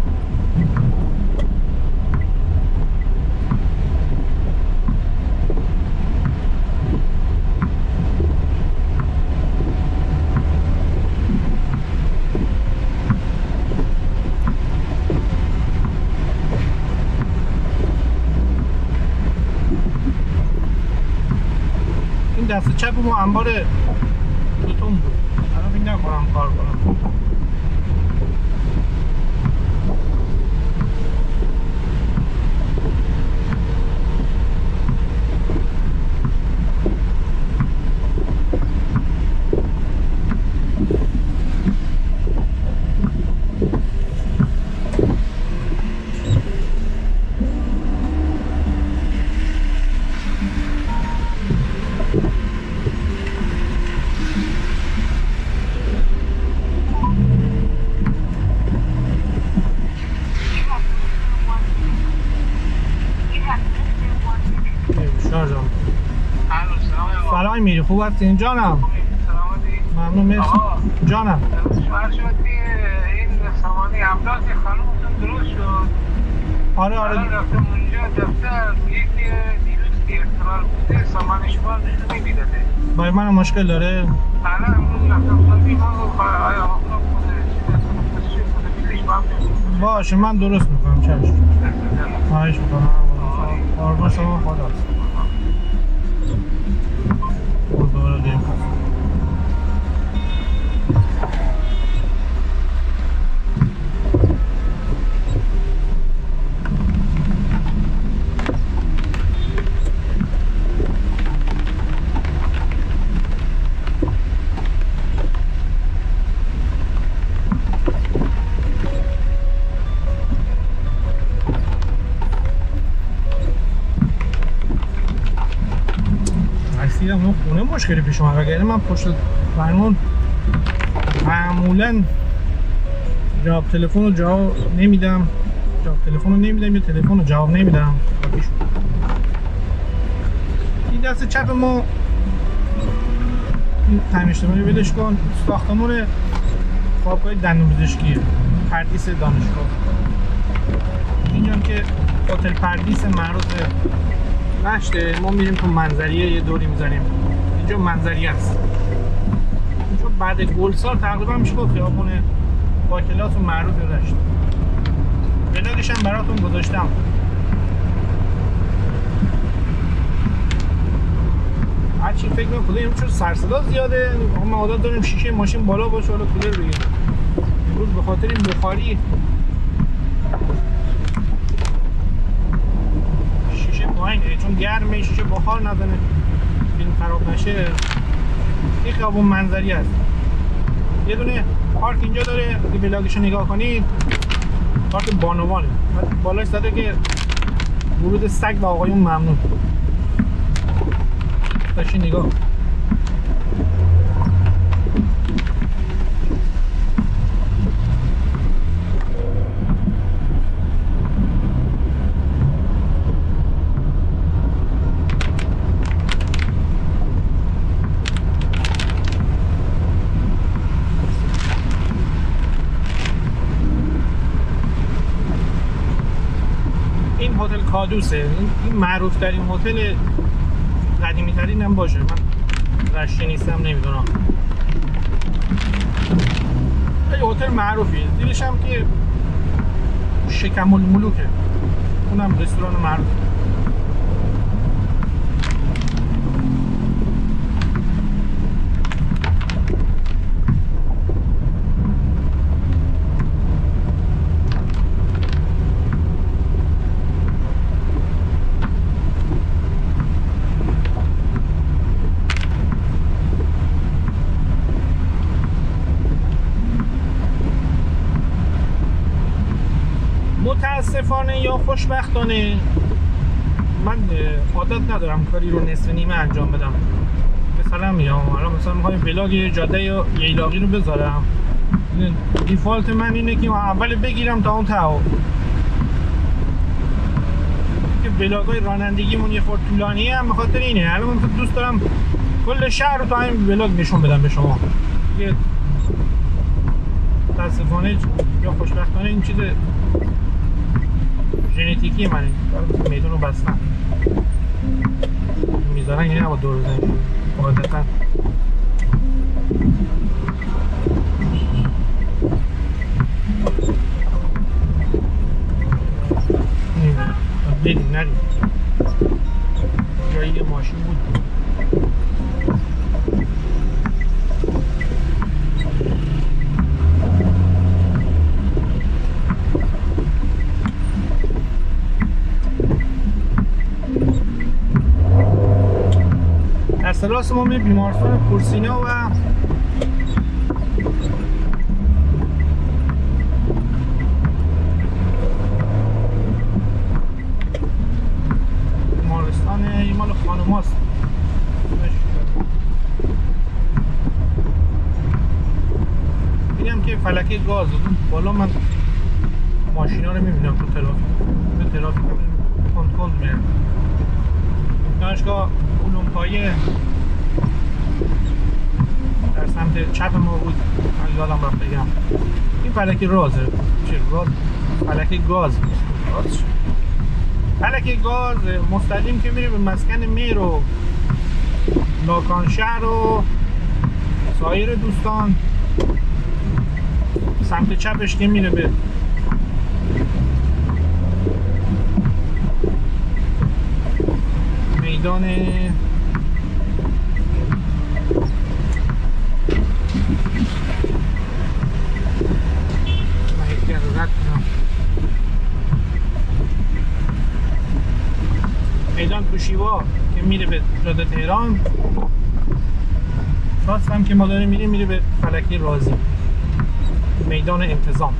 این دست چپ ما انبار دوتون بود، الان فکر نکنم کار کنم. سلام میری خوب هستین جانم؟ ممنون مرسی جانم. شوهر شد این سامانی املاک خانومتون درست شد. آره رفتم اونجا دفتر یک دیروز که احتمال بوده سامان شما نشون نمیداده. برای من مشکل داره؟ الان امروز رفتم خواهی ما آیا آقا خونه باشه من درست میکنم. چشم خواهش میکنم. قربان شما خدا. دوباره دیم اون خونه مشکلی پیش اومد، وگرنه من پشت فرمون معمولا جواب تلفن رو جواب نمیدم، یا تلفن رو جواب نمیدم. این دست چپ ما این تمیشتمانی ولش کن، ساختمون خوابگاه دندون پزشکیه، پردیس دانشگاه. اینجا که هتل پردیس معروف نشته ما میریم تو منظریه یه دوری میزنیم. اینجا منظریه است. اینجا بعد گلسار تقریبا میشه گفت خیابون باکلات و معروف رشت. ولاگش هم براتون گذاشتم. هرچی فکر میکنم این چون سرصدا زیاده، ما عادت داریم شیشه ماشین بالا باشه حالا کولر بگیریم. امروز به خاطر این بخاری شیشه پایینه چون گرمه، شیشه بخار نداره فیلم خراب نشه. این خیابون منظری است. یه دونه پارک اینجا داره، اگه ولاگشو نگاه کنید پارک بانوانه، بالاش زده که ورود سگ و آقایون ممنوع. داشتی نگاه این هتل کادوسه. این معروف ترین هتل قدیمی ترین هم باشه. من رشتی نیستم نمیدونم. یه هتل معروفیه. دیلش هم که شکم الملوکه. اونم رستوران معروف. متاسفانه یا خوشبختانه من عادت ندارم کاری رو نصف نیمه انجام بدم. مثلا مثلا میخوایم ولاگ جاده ییلاقی رو بذارم، دیفالت من اینه که اول بگیرم تا اون ته که ولاگای رانندگیمون یه خورده طولانیه. هم به خاطر اینه الان من دوست دارم کل شهر رو تا این ولاگ نشون بدم به شما. متاسفانه یا خوشبختانه این چیز ژنتیکی منه. میدون رو بستن میذارن یعنی نبا دور بزنیم عادتا. بریم نریم جایی یه ماشین بود. راست ما میریم بیمارستان پورسینا و بیمارستان یه مال خانوماست. میگم که فلکه گاز بالا من ماشینا رو میبینم تو ترافیک کند میرم. دانشگاه علوم پایه در سمت چپ ما بود. من یادم رفت بگم این فلکه رازه. چه راز؟ فلکه گاز. فلکه گاز مستقیم که میره به مسکن میر و لاکانشهر و سایر دوستان. سمت چپش که میره به میدان میدان توشیوا که میره به جاده تهران. راست هم که ما داریم میره به فلکه رازی، میدان انتظام.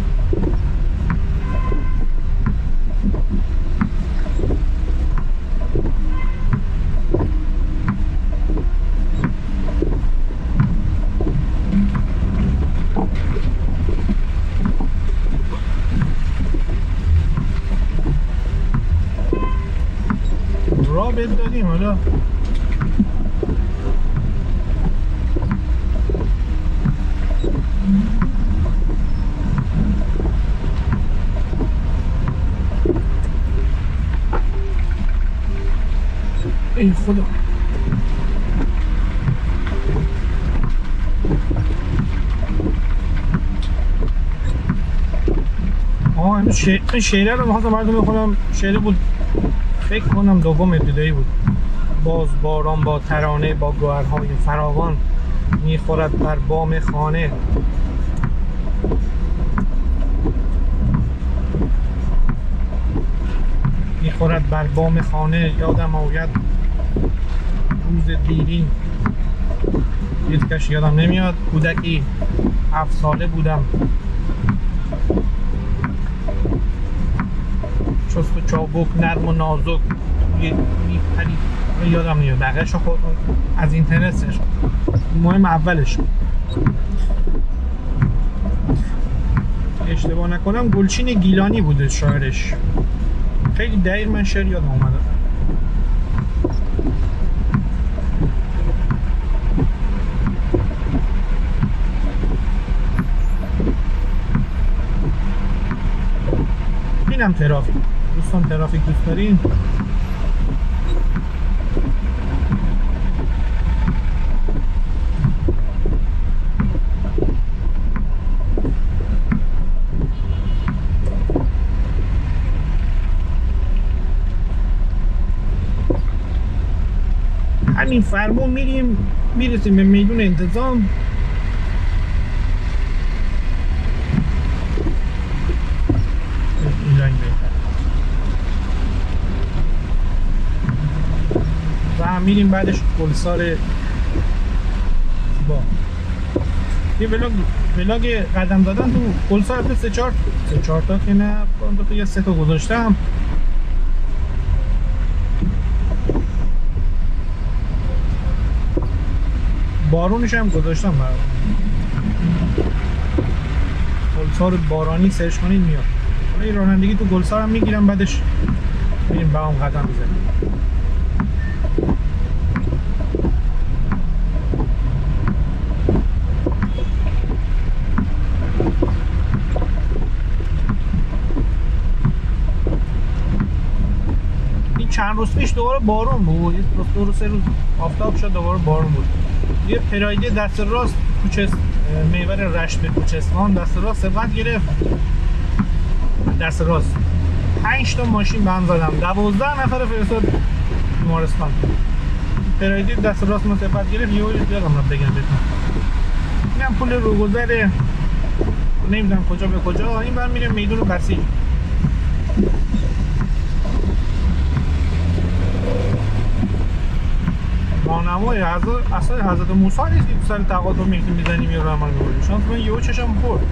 را بهت دادیم حالا ای خدا. این شعره رو می‌خواستم براتون بخونم. شعره بود فکر کنم دوم ابتدایی بود. باز باران با ترانه با گوهرهای فراوان میخورد بر بام خانه. میخورد بر بام خانه. یادم آید روز دیرین. هیچ یادم نمیاد. کودکی 7 ساله بودم. چست و چابک نرم و نازک میپرید. یادم نمیاد بقیه‌اش خود از اینترنت سرچ. مهم اولش اشتباه نکنم گلچین گیلانی بوده شاعرش. خیلی دقیق من شعر یادم اومده. اینم ترافیک. دوستان ترافیک دوست دارین؟ همین فرمون میرسیم به میدون انتظام. این رنگ بهتر و هم میریم بعدش گلسار زیبا. یه ولاگ قدم دادن تو گلسار به 3-4 تا که نه تو یه 3 تا گذاشتم. بارونش هم گذاشتم برای گلسار بارانی سرچ کنید میاد. این رانندگی تو گلسار هم میگیرم بعدش میریم با هم قدم میزنیم. این چند روز پیش دوباره بارون بود. یه 2-3 روز آفتاب شد دوباره بارون بود. یه پرایده دست راست محور رشت به کوچستان دست راست سبقت گرفت. دست راست 5 تا ماشین به هم زدم. 12 نفر فرستاد بیمارستان. پرایده دست راست ما سبقت گرفت. یه یادم رفت بگم بهتون. اینم پول روگذره. نمیدونم کجا به کجا. این بر میره میدون بسیج. راهنمای اصلا حضرت موسی نیست که سر تقاطع میزنیم یه راه میبریم. شانس من یهو چشم خورد.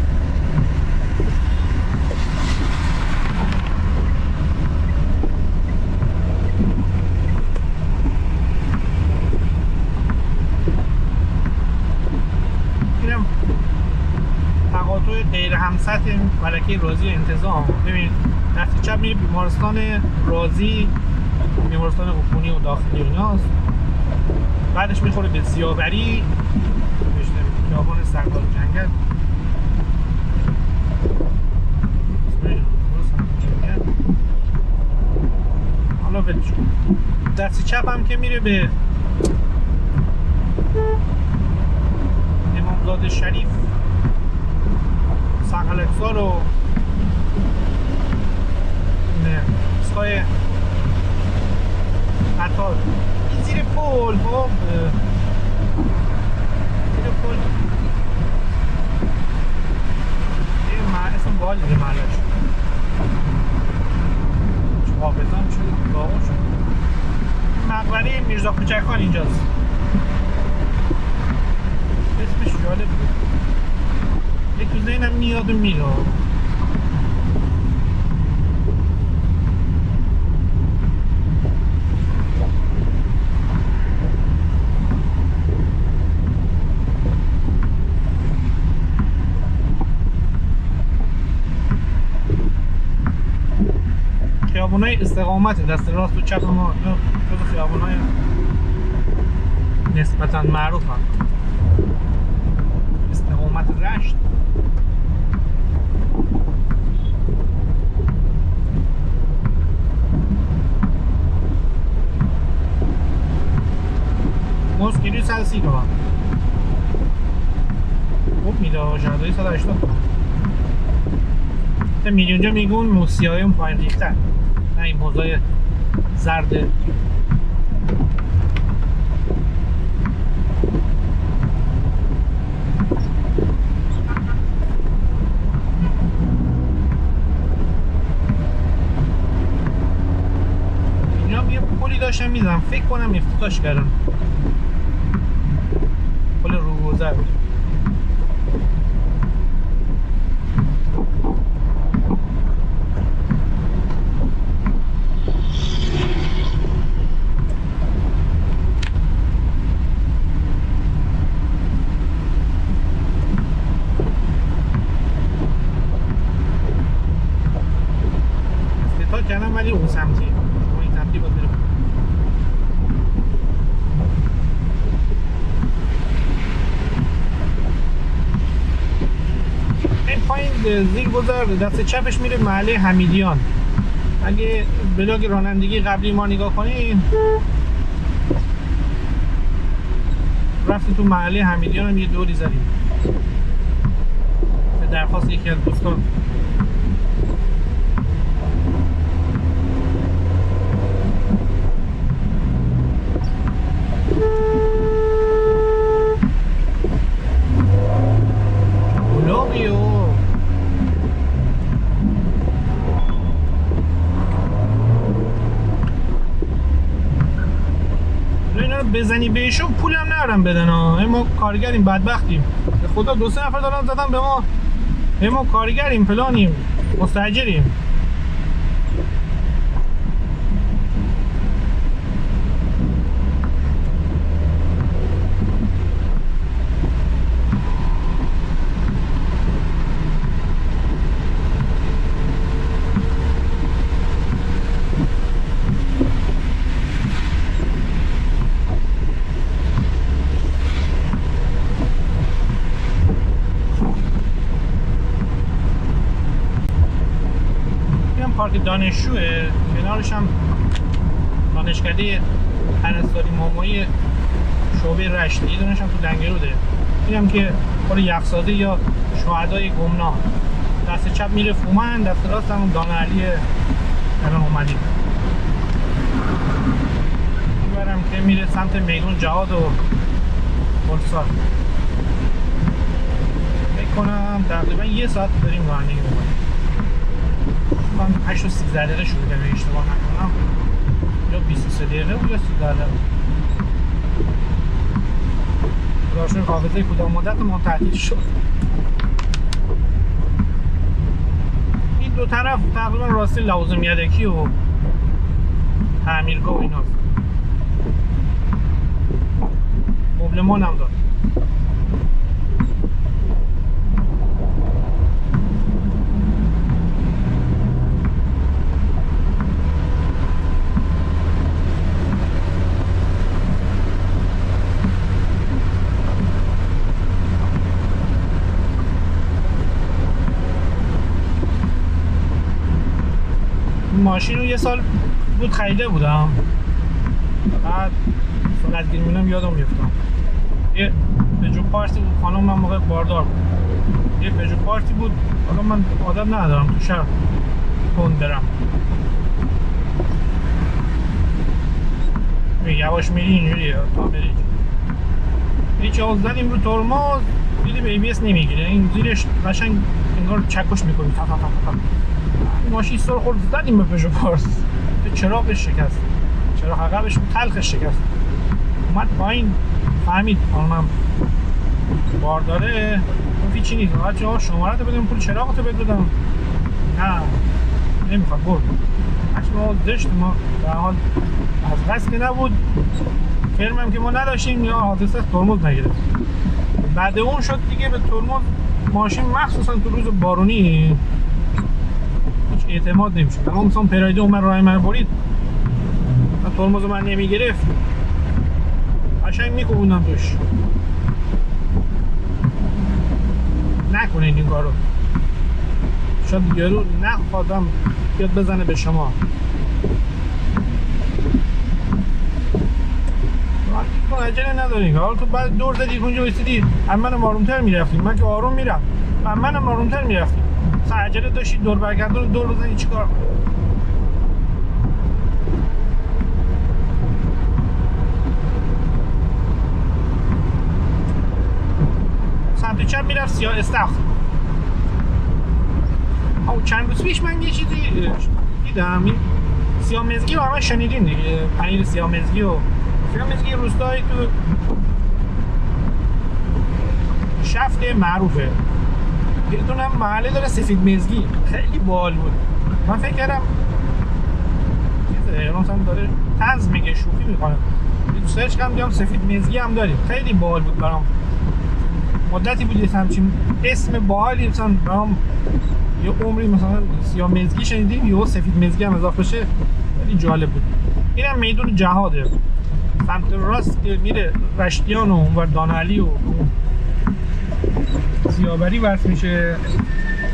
اینم تقاطع غیر همسط ملکه رازی انتظام. ببین دست چپ میره بیمارستان رازی، بیمارستان عفونی و داخلی ایناست. بعدش میخوره به سیاوری، خیابان سردار جنگل. حالا ولش کن. دست چپ هم که میره به امامزاده شریف، سقلکسار و اسکای قطار. این زیر پل خب زیر پل اسم باحال دیگه محلش حافظم شد باقا شد. مقبره میرزا کوچکخان اینجاست. اسمش جالب بود. یه تو ذهنم میاد و میره. خیابونای استقامت دست راست و چپ ما جز خیابونای نسبتاً معروف هم. استقامت رشت. موز کیلوی 130 تومن. خوب میده جردایی 180 تومن. تا میلیونجا میگون موسیای اون پایین ریخته، نه این موزای زرد. اینجا یه پلی داشتم میدم، فکر کنم افتتاحش کردم. پل روگذر بود. کردم ولی اون سمتی، شما این سمتی باید بریم. این پایین زیر گذر دست چپش میره محله حمیدیان. اگه بلاگ رانندگی قبلی ما نگاه کنیم رفتی تو محله حمیدیان هم یه دوری زدیم به درخواست یکی از دوستان. بزنی بهشون پولم نرم بدن ها. ما کارگریم، بدبختیم به خدا. 2-3 نفر دارن زدن به ما کارگریم، فلانیم، مستاجریم. پارک دانشجوه، کنارش هم دانشکده پرستاری مامایی شعبه رشت، یه دونش هم تو دنگروده. اینم که پر یخسازی یا شهدای گمنام. دست چپ میره فومن، دست راست هم دان علی الان اومدیم. میبرم که میره سمت میدون جهاد و بلسار. فکر کنم تقریبا 1 ساعت داریم رانندگی میکنیم. من 8 و 13 دقیقه شروع کردم اشتباه نکنم، یا 23 دقیقه بود یا 13 دقیقه. راشون حافظه کدام مدت ما تعطیل شد. این دو طرف تقریبا راستی لوازم یدکی و تعمیرگاه و ایناست. مبلمان هم داره. ماشین رو 1 سال بود خریده بودم، بعد سرعت گیری می‌کنم یادم میفتم. یه پژو پارتی بود، خانم من موقع باردار بود. یه پژو پارتی بود، حالا من عادت ندارم تو شهر تند برم. یواش میری اینجوریه تا بری. هیچ زدیم رو ترمز، دیدیم ABS نمیگیره. این زیرش قشنگ انگار چکش می‌کنی تا تا تا تا. ماشین سر خورد، زدیم به پژو پارس، چراغش شکست، چراغ عقبش تلخش شکست. اومد پایین، فهمید خانمم بارداره، گفت چی نیست، بچه ها شماره تو بدیم پول چراغتو بدم. نه نمیخواد، برد. هرچی ما داشت، ما به حال از قصد که نبود، فرمم که ما نداشتیم یا حادثه ترمز نگرفت. بعد اون شد دیگه به ترمز ماشین مخصوصا تو روز بارونی اعتماد نمیشه. اما مثلا پرایده اومد راه من برید، ترمز من نمیگرفت، قشنگ میکوبوندم توش. نکنین این کارو، شاید یارو نخوادم بیاد بزنه به شما. عجله نداریم. حالا تو بعد دور زدی اونجا وایسیدی، از منم آرومتر میرفتیم. من که آروم میرم، منم آرومتر میرفتیم. مثلا عجله داشتید دور برگردون دور بزنی چیکار؟ سمت چپ میرفت سیاه استخر. او چند روز پیش من یه چیزی دیدم، این سیاه مزگی رو همه شنیدین دیگه، پنیر سیاه مزگی روستایی تو شفت معروفه. یه دونه محله داره سفید مزگی، خیلی باحال بود. من فکر کردم چیزه مثلا داره طنز میگه، شوخی میکنه. سرچ کردم دیدم سفید مزگی هم داریم، خیلی باحال بود برام. مدتی بود یه همچین اسم باحالی مثلا برام، یه عمری مثلا سیاه مزگی شنیدیم یهو سفید مزگی هم اضافه بشه، خیلی جالب بود. اینم میدون جهاده، سمت راست که میره رشتیان و اونور دانعلی و سیاوری ورس میشه.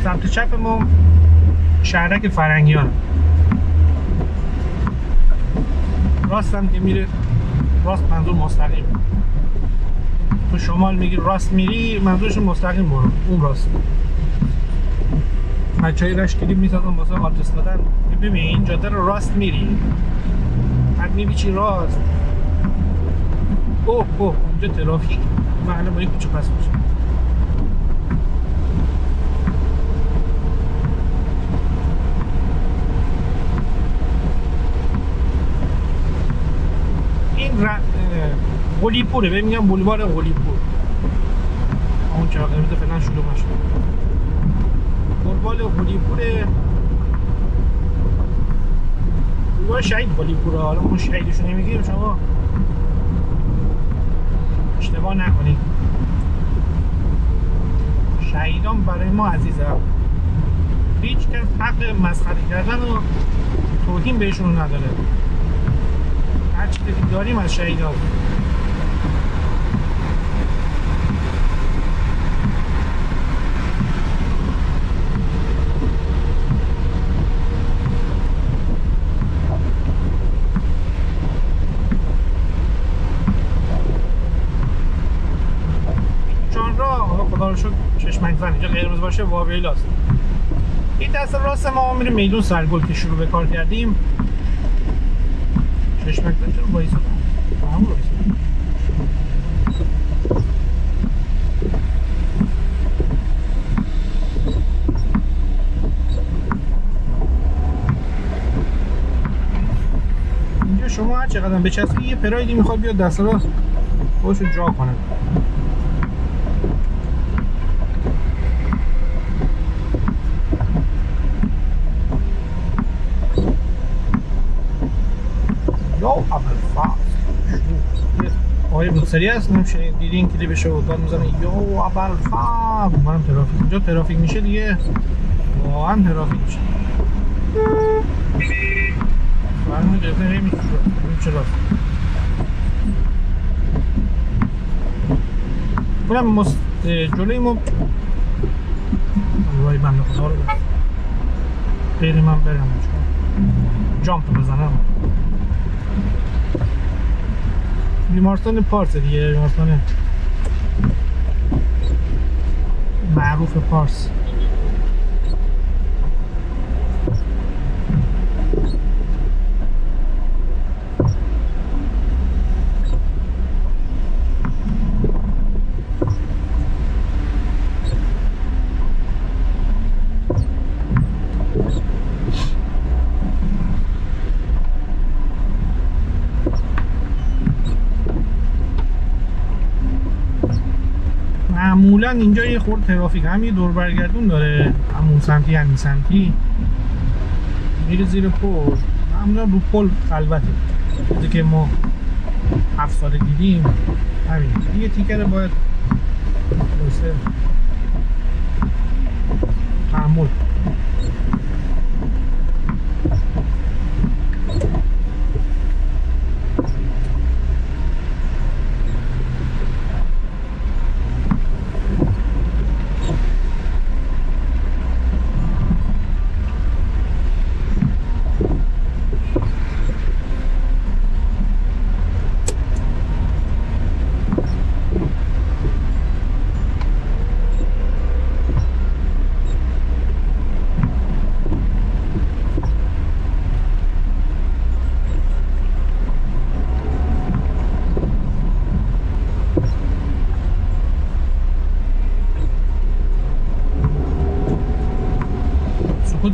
سمت چپ ما شهرک فرنگیان، راست هم که میره، راست منظور مستقیم. تو شمال میگی راست میری، منظورش مستقیم برو اون راست. بچه‌های رشتگیری میسازن واسه آدرس دادن، ببین این جاده رو راست میری، بعد میبیچی راست. اوه اونجا ترافیک، من الان با یک کوچه پس میشم. این قلی‌پوره، ببین میگم بولوار قلی‌پور. اون چه قیمت فعلا شلوغ نشده. بولوار قلی‌پوره، بولوار شهید قلی‌پوره. حالا ما شهیدشو نمیگیم، شما اشتباه نکنید. شهیدان برای ما عزیزم، هیچ کس حق مسخره کردن و توهین بهشون نداره. هر چی که داریم از شهیدان. چون راه خدا رو شکر چشمک زن، اینجا قرمز باشه واویلاست. این دست راست ما میریم میدون سرگل که شروع به کار کردیم. چشمک زن چرا بایستم؟ همون رو بایستم. اینجا شما هر چقدر بچسبی یه پرایدی میخواد بیاد دست را خودشو جا کنه. یا اول فاست آقای بودسری هست، نمیشه دیدین کلیپش رو داد میزنه یا اول فاست. منم ترافیک، اینجا ترافیک میشه دیگه، واقعا ترافیک میشه. برمون گرفته نمیشه چرا کنم جلوی ما وای بنده خدا رو غیر من برم جامپ بزنم. بیمارستان پارس دیگه، بیمارستان معروف پارس. معمولا اینجا یه خورده ترافیک هم یه دور برگردون داره، همون سمتی همین سمتی میره زیر پل. معمولا رو پل خلوته، چیزی که ما 7 سال دیدیم همین. یه تیکر باید بایسته تحمل.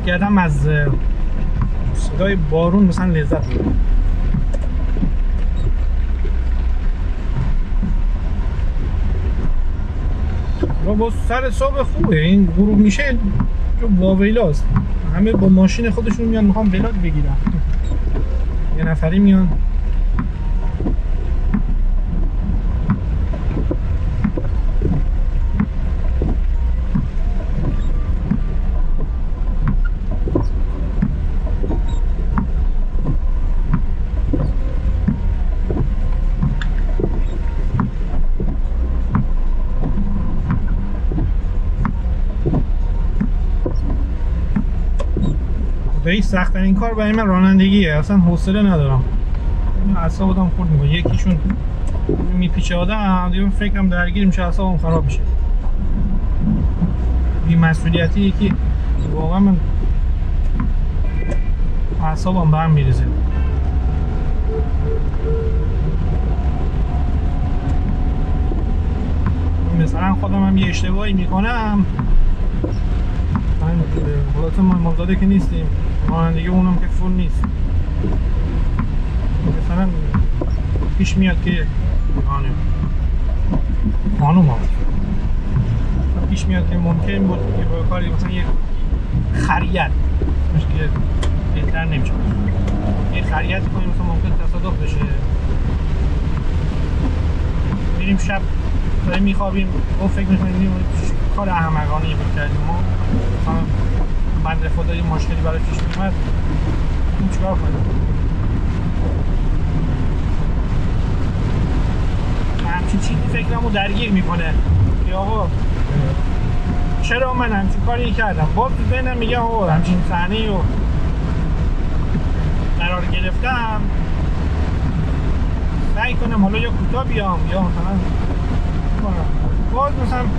کردم از صدای بارون مثلا لذت بردم. با سر صبح خوبه، این غروب میشه جو واویلاست، همه با ماشین خودشون میان میخوام ولاگ بگیرن، یه نفری میان. خدایی سخت‌ترین کار برای من رانندگیه، اصلا حوصله ندارم، اعصابم خورد میکنه، یکیشون میپیچه آدم دیگه فکرم درگیر میشه، اعصابم خراب میشه. این مسئولیتی که واقعا من اعصابم به هم میریزه. مثلا خودم هم یه اشتباهی میکنم، حالات ما مزاده که نیستیم، رانندگی اونم که فول نیست، مثلا پیش میاد که خانوم ها پیش میاد که ممکن بود که با کاری مثلا یه خریت که بهتر نمیشه، یه خریت کنیم مثلا ممکن تصادف بشه، میریم شب داریم میخوابیم و فکر میکنیم کار احمقانه کردیم، ما بنده خدا یه مشکلی برای پیش میومد، این چیکار کنیم؟ همچین چیزی فکرمو درگیر میکنه که آقا چرا من همچین کاری کردم، باز تو ذهنم میگم آقا همچین صحنه‌ای رو قرار گرفتم، سعی کنم حالا یا کوتاه بیام یا مثلا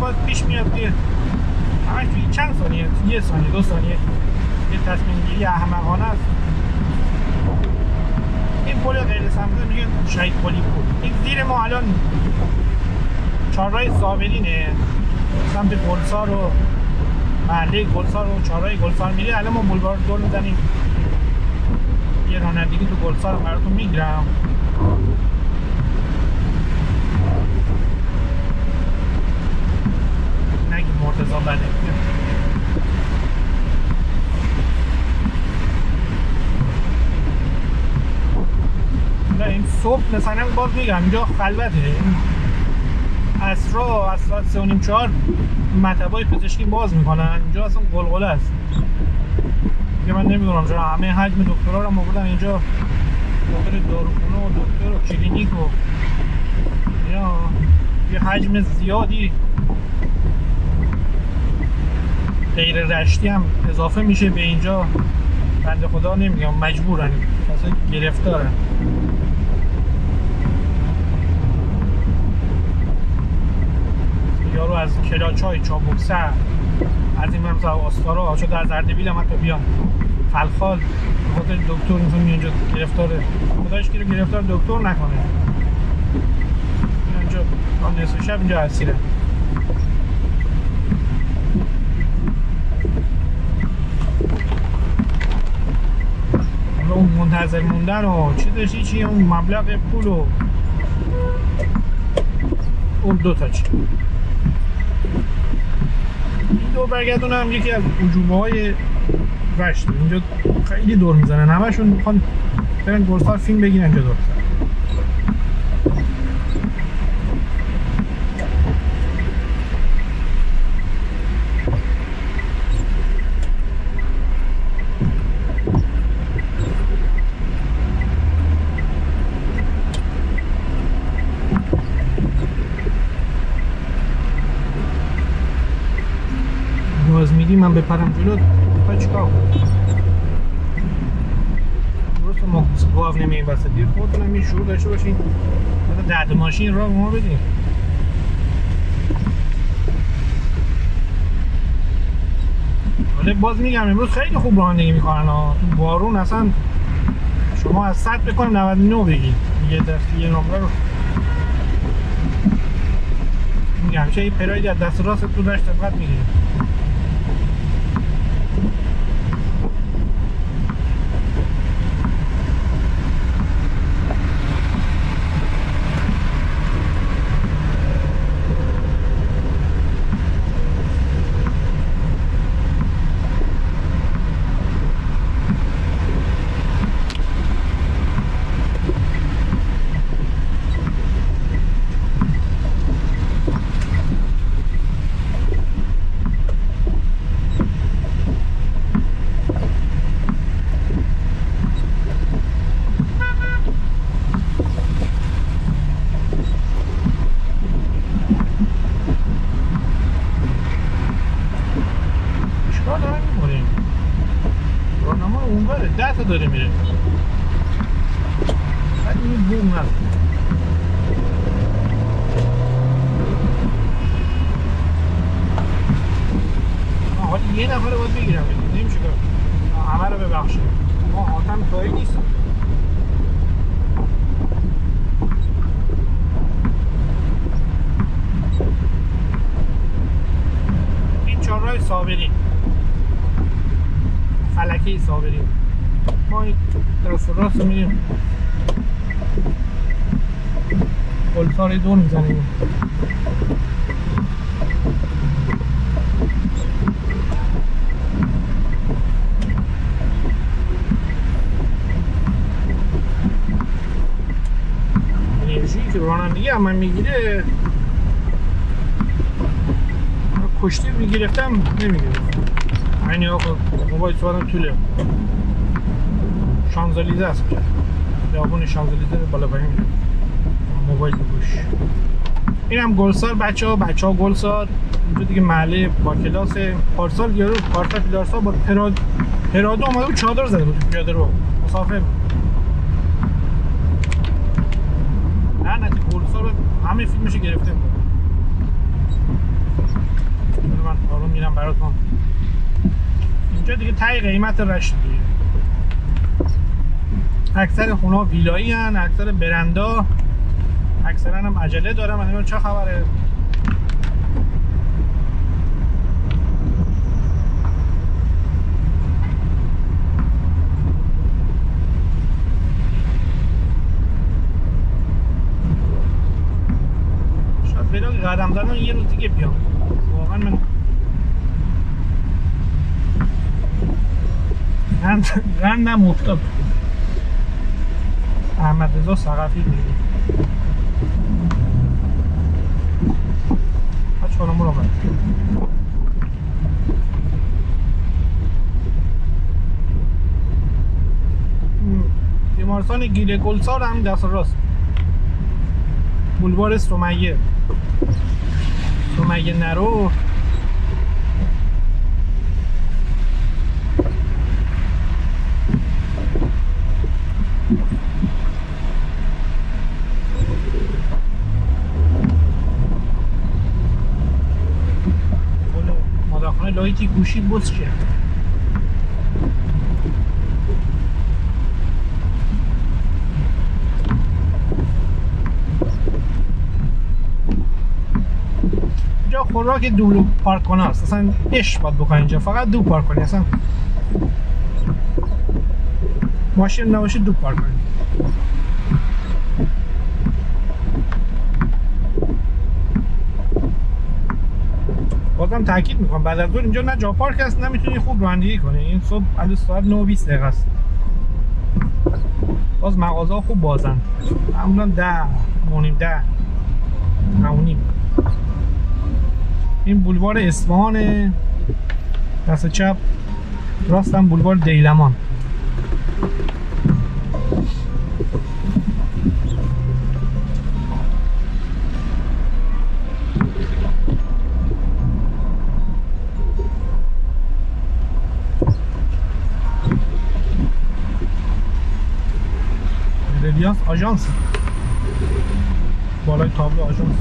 باز پیش میاد که همش توی چند ثانیه، یه ثانیه 2 ثانیه یه تصمیم گیری احمقانه است. این پل غیر سمته میگه شهید قلی پل، این زیر ما الان چهارراه صابرینه، سمت گلسار و محله گلسار و چهارراه گلسار میره، الان ما بولوار دور میزنیم، یه رانندگی تو گلسار رو براتون میگیرم. نگی مرتضی بده نه، این صبح مثلا باز میگم اینجا خلوته، عصرها از ساعت 3:30-4 مطبای پزشکی باز میکنن، اینجا اصلا قلقله است که من نمیدونم چرا همه حجم دکترها رو آوردن اینجا، دکتر داروخونه و دکتر و کلینیک و یا یه حجم زیادی غیر رشتی هم اضافه میشه به اینجا، بنده خدا نمیگم مجبورن، اصلا گرفتارن. یارو از کلاچای چابکسر از این مرمز آستارا شده از اردبیل هم حتی بیان خلخال خاطر دکتر میتونی اینجا گرفتاره، خدایش که گرفتار دکتر نکنه، اینجا نصف شب اینجا اسیره. اون منتظر موندن و چی داشتی چی اون مبلغ پول و اون دوتا چی این دور برگردونم یکی از عجوبه های رشت، اینجا خیلی دور میزنن، همشون میخوان برن گلسار فیلم بگیرن اینجا دور بزنن. باز میگی من بپرم جلو بخوای چیکار کنم؟ درست ما گاو نمیگیم وسط دیر خودتونم یه شروع داشته باشین بعد 10 ماشین راه ما بدین. ولی باز میگم امروز خیلی خوب رانندگی میکنن ها، تو بارون اصلا شما از 100 بکنم 99 بگید یه دستی یه نمره رو میگم چه یه پرایدی از دست راست تو داشت دقت میگیریم. داره میره ولی این بوم نداره. حالا یه نفر رو باید بگیرم نمیشه که همه رو ببخشیم ما حاتم تایی نیست. این چهارراه صابری فلکه صابری ما این درست راست میریم گلسار دور میزنیم. انرژی که رانندگی هم من میگیره کشتی میگرفتم نمیگرفتم اینی آقا موبایل سوارم طوله شانزلیزه است بیابون شانزلیزه بالا پایین میره موبایل بگوش. این هم گلسار بچه ها گلسار اینجا دیگه محله با کلاس پارسال یارو پارسال پیلارسا با پرادو اومده بود چادر زده بود پیاده رو مسافر لعنتی گلسار همه فیلمشو گرفته بود. من آروم میرم براتون اینجا دیگه تای قیمت رشت دیگه اکثر خونه ها ویلایی هن اکثر برندا اکثرا هم عجله دارم. من نمیدونم چه خبره شاید ویلاگ قدم زدن یه روز دیگه بیام واقعا من قندم افتاد. احمد رضا ثقفی میگه بچه خانم رو برد بیمارستان گیل گلسار هم دست راست بولوار سمیه نرو مادرخانه لایتی گوشی بوس که اینجا خوراک دو پارک کنه است اصلا اش باید بکنی اینجا فقط دو پارک کنی اصلا ماشین نباشه دو پارک کنی. بازم تاکید میکنم بعد از ظهر اینجا نه جا پارک هست نه میتونی خوب رانندگی کنی. این صبح الان ساعت 9:20 دقیقه است باز مغازه ها خوب بازن معمولا 10:30 این بولوار اصفهان دست چپ راستم بولوار دیلمان. رلیانس آژانس بالای تابلو آژانس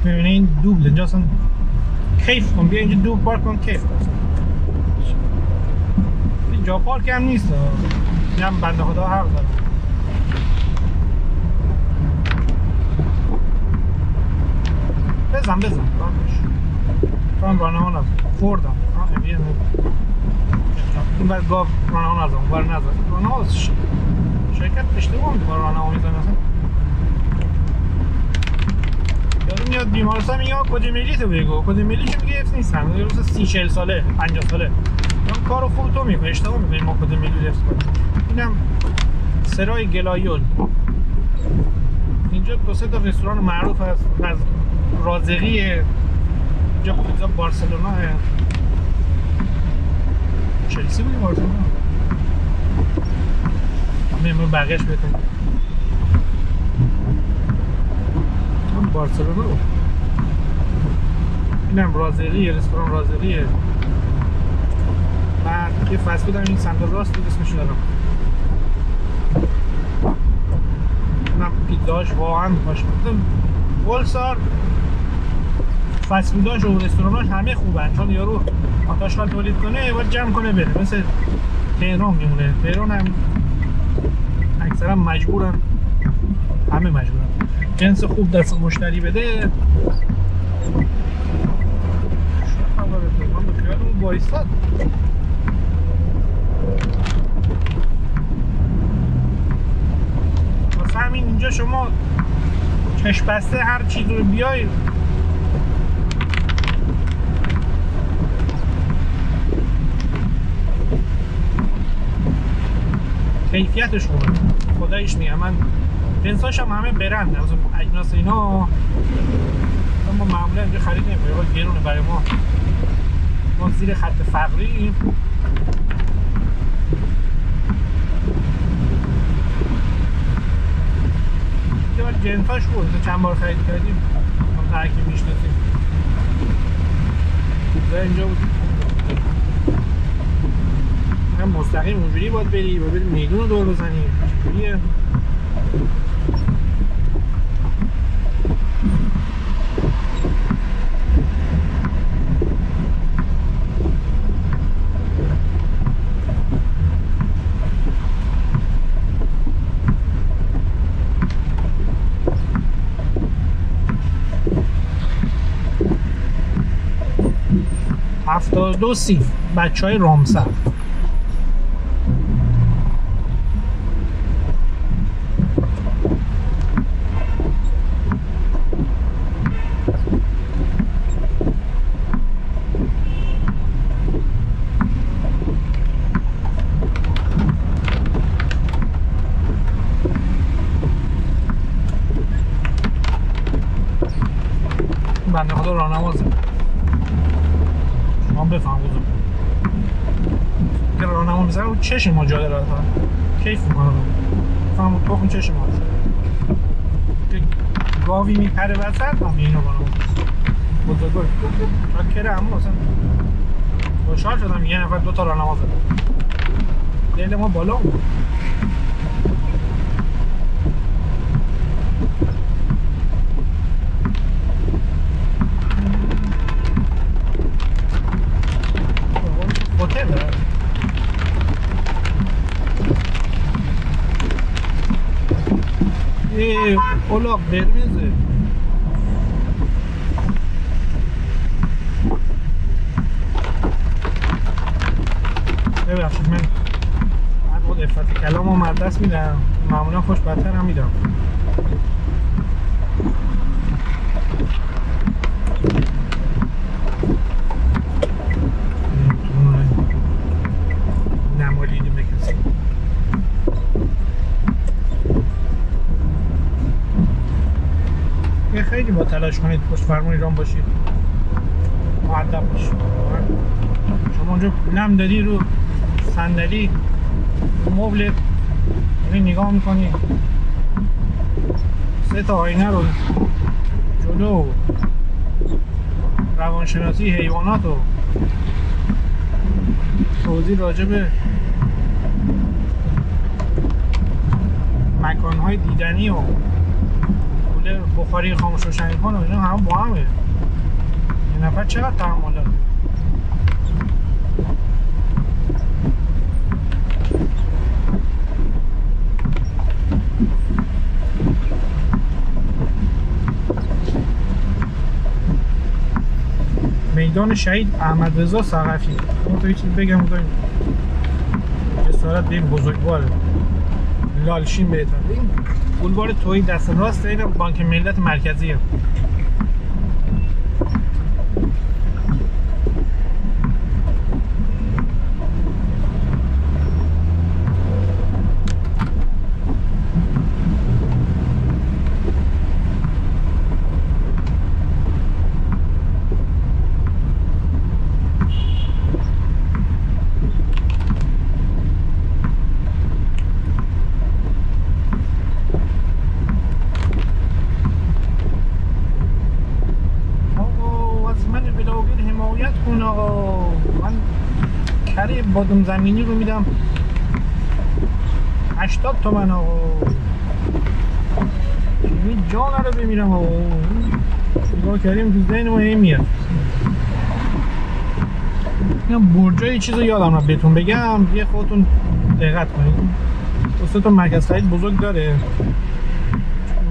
می‌بینید این دوبل اینجا اصلا کیف کن بیا اینجا دوبل پارک کن کیف کن اینجا پارک هم نیست این هم بنده خدا حق دارم بزن تو هم رانه ها نزد خوردم این بر گاف رانه ها نزد اون بر نزد رانه ها شرکت اشتباه میکنه رانه ها میزن اصلا یادم میاد بیمارستان میگه کد ملی تو بگو کد ملی چه میگه حفظ نیستن یه روز 30-40 ساله 50 ساله اون کارو خوب تو میکنه اشتباه میکنه ما کد ملی حفظ کنیم. اینم سرای گلایول اینجا دو سه تا رستوران معروف هست از رازقی اینجا پیتزا بارسلونا چلسی بودی بارسلونا میمون بقیهش بهتون بارسلونا اینم رازریه، رستوران رازریه. بعد یه فست فود هم این سمت راست بود اسمش دارم. اونم پیتزاش واقعا باشه. ولسار فست فوداش و رستوراناش همه خوبن، چون یارو آتشکال تولید کنه باید جمع کنه بره. مثل تهران میمونه. تهران هم اکثرا مجبورن، همه مجبورن جنس خوب دست مشتری بده. من به خیالمون بایستاد. واسه همین اینجا شما چشم بسته هر چیز رو بیای کیفیتش خوبه. خدایش میگم من جنساش هم همه برند، از اجناس اینا ما معمولا اینجا خرید نمی‌کنیم، گرونه برای ما زیر خط فقری. جنساش بود، چند بار خرید کردیم، هم ترکی میشناسیم. اینجا بود هم مستقیم اونجوری باید بری و بری میدون رو دور بزنی. چجوریه؟ 72 سی بچه های رامسر. بنده خدا راهنمازه، شما بفهم بزرگ که راهنما میزنه رو چشم ما جاده راه کیف میکنه رو فهم تو اون چشم هست که گاوی میپره وسط هم اینو کنم بزرگوار کره همون اصلا خوشحال شدم یه نفر دوتا راهنما زده. دل ما بالا بود. اولاق قرمزه. ببخشید من بعد خود افت کلام هم دست میدم، معمولا خوشبختر هم میدم. نمالیدیم به کسی. خیلی با تلاش کنید پشت فرمون ایران باشید، مؤدب باشید. شما اونجا نم دادی رو صندلی مبلت نگاه میکنی، 3 تا آینه رو جلو، روانشناسی حیوانات و توضیح راجع به مکانهای دیدنی و بخاری خاموش روشنی کن و اینا هم با همه. یه نفر چقدر تحمل داره؟ میدان شهید احمد رضا ثقفی. من تو یه چیز بگم بودم جسارت به این بزرگواره لالشین بهتر. این بولوار تویی دست راست این بانک ملت مرکزیه. بادم زمینی رو میدم 80 تومن آقا. این جان رو بمیرم آقا. نگاه کردیم تو ذهن ما این میاد. اینا برجای چیز رو یادم رفت بهتون بگم، یه خودتون دقت کنید. دوستتون مرکز خرید بزرگ داره،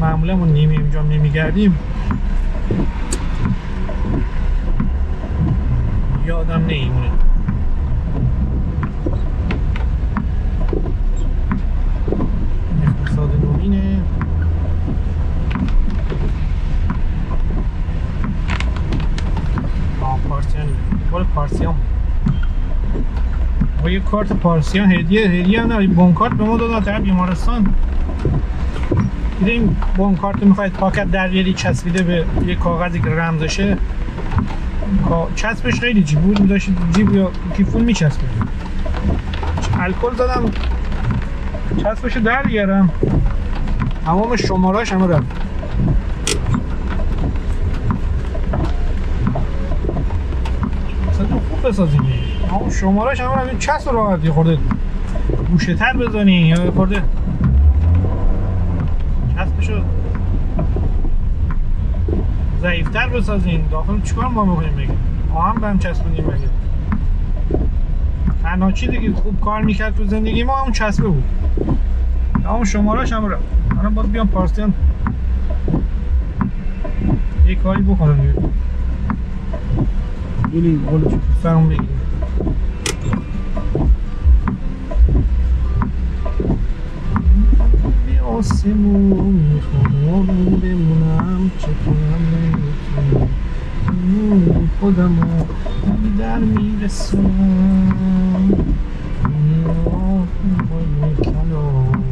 معمولا ما اینجا نمیگردیم، یادم نمیمونه. اقتصاد نوینه. پارسیان بال پارسیان با یه کارت پارسیان هدیه نه بانکارت به ما دادن طرف بیمارستان. دیدیم بانکارت میخواید پاکت در بیاری چسبیده به یه کاغذی که رمزشه، چسبش خیلی جیب بود، می‌داشت جیب یا کیفون میچسبید. الکل زدم چسبش در بیارم، تمام شماره‌اش همه رفت. خوب بسازیم اما شماره‌اش هم همین چسب راحت یه خورده گوشه تر بزنی یا یه خورده چسبشو ضعیفتر بسازین. داخل چیکار ما می‌کنیم بگیم آهن به هم چسبونیم مگه؟ تنها چیزی که خوب کار میکرد تو زندگی ما همون چسبه بود، همون شماره‌اش هم رفت. الان باید بیام پارسیان یه کاری بکنم یه قول چی سرم بگیریم. به آسمون میخوام بمونم، چه کنم نمیتونم خودم رو در میرسم با یک کلام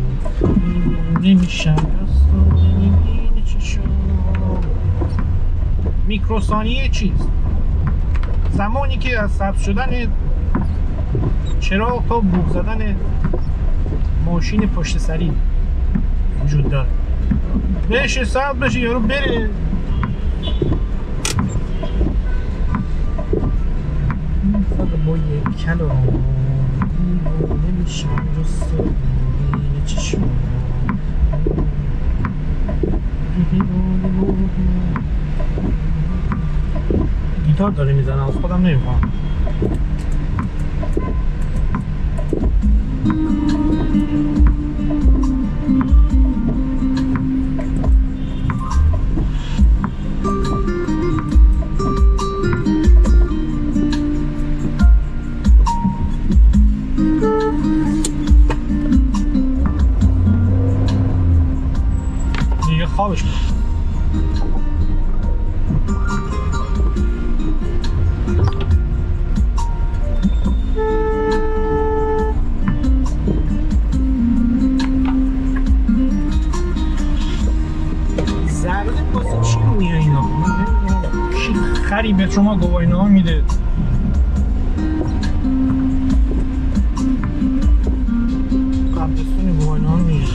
نمیشم دست رو نمیبینه چه شد. میکروثانیه چیست؟ زمانی که از سبز شدن چراغ تا بوق زدن ماشین پشت سری وجود داره. بشه سبز بشه یارو بره. فقط با یک کلام نمیشم جست و بینه چشم گیتار داره میزنه، از خودم نمیفهم. دیگه خوابش بود. خری به شما گواهینامه میده. قبلستون گواهینامه میده.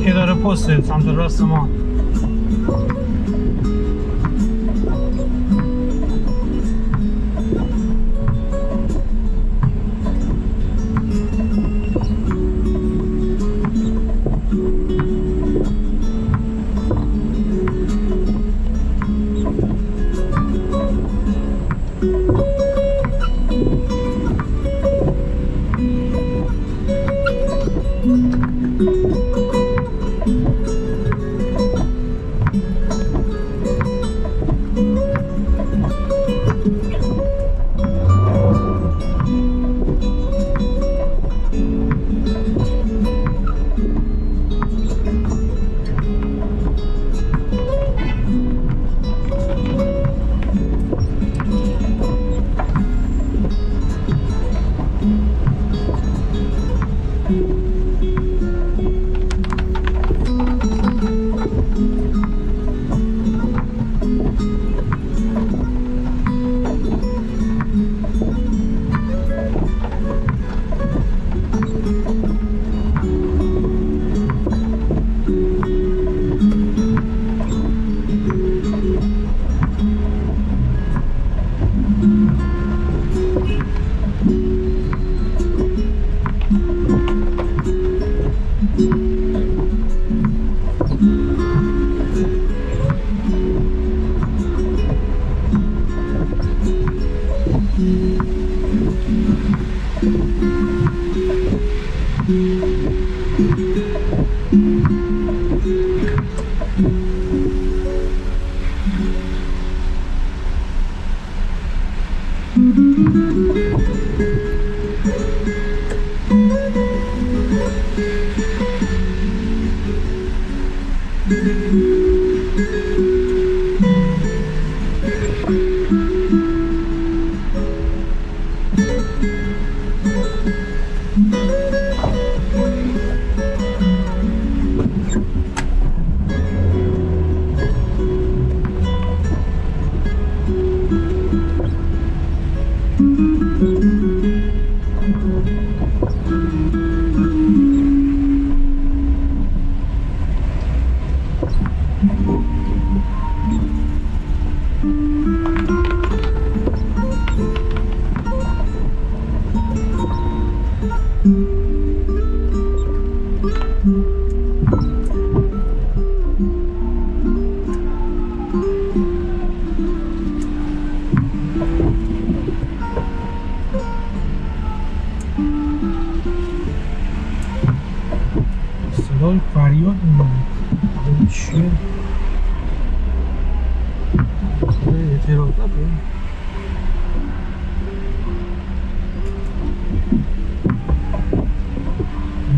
اداره پست سمت راست ما.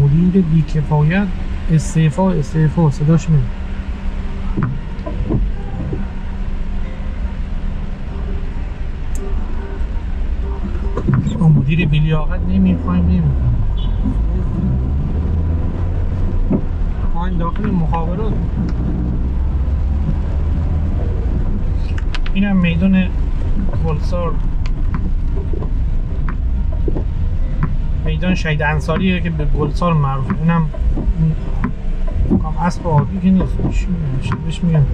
مدیر بی‌کفایت استعفا صداش میاد. مدیر بی‌لیاقت نمیخوایم این داخل مخابرات. اینم میدان گلسار، میدان شهید انصاریه که به گلسار معروفه. اینم اسب آبی که نیست، بهش میگن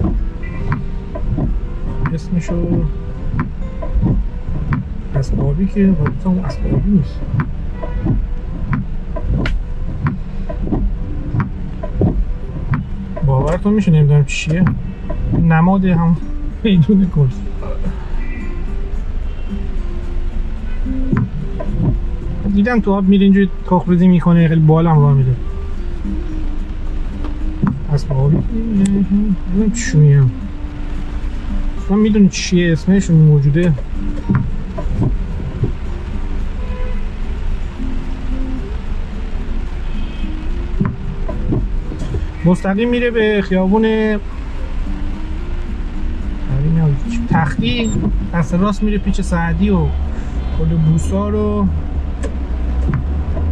اسمشو اسب آبی که اون اسب آبی نیست. باورتون میشه نمیدونم چیه، نماد هم میدون گل. دیدم تو آب میره اینجوری تخم‌ریزی میکنه، خیلی بالا هم راه میده. اسب آبی نمیدونم چی میگم، اصلا میدونی چیه اسمش موجوده. مستقیم میره به خیابون تختی، دست راست میره پیچ سعدی و پل بوسار و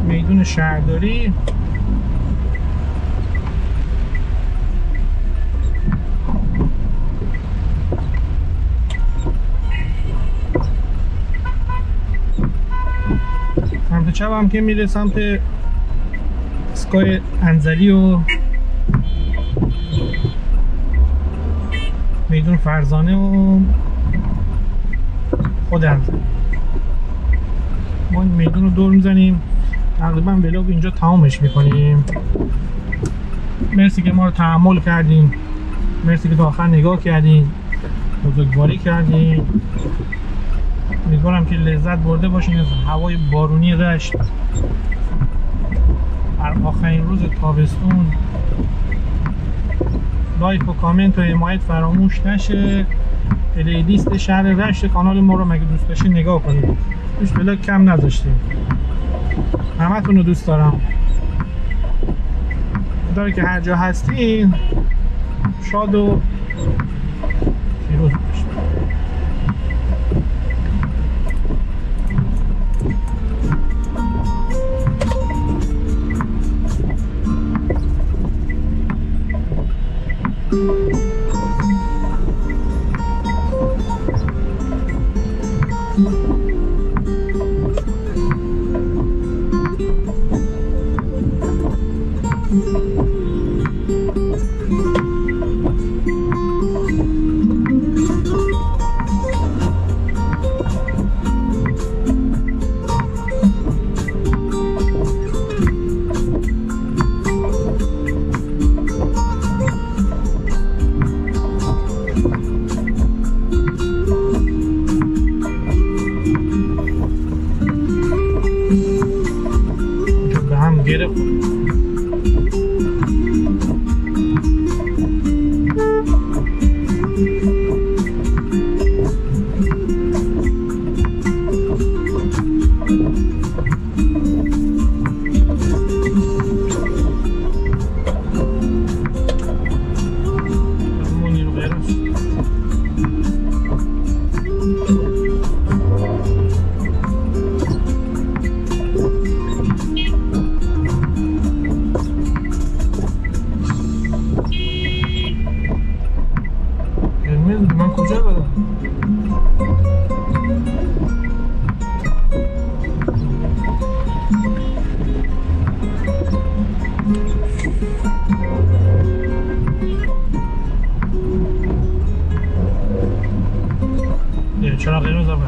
میدون شهرداری. سمت چپ هم که میره سمت اسکای انزلی و میدون فرزانه و خود انزلی. ما این میدون رو دور میزنیم، تقریبا ولاگ اینجا تمامش میکنیم. مرسی که ما رو تحمل کردین، مرسی که تا آخر نگاه کردین، بزرگواری کردین. امیدوارم که لذت برده باشین از هوای بارونی رشت در آخرین روز تابستون. لایک و کامنت و حمایت فراموش نشه. پلیلیست شهر رشت کانال ما رو مگه دوست داشتین نگاه کنید، هیچ ولاگ کم نذاشتیم. همتون رو دوست دارم. داره که هر جا هستین شاد و پیروز باشید. من کجا برم؟ چرا قرمز هم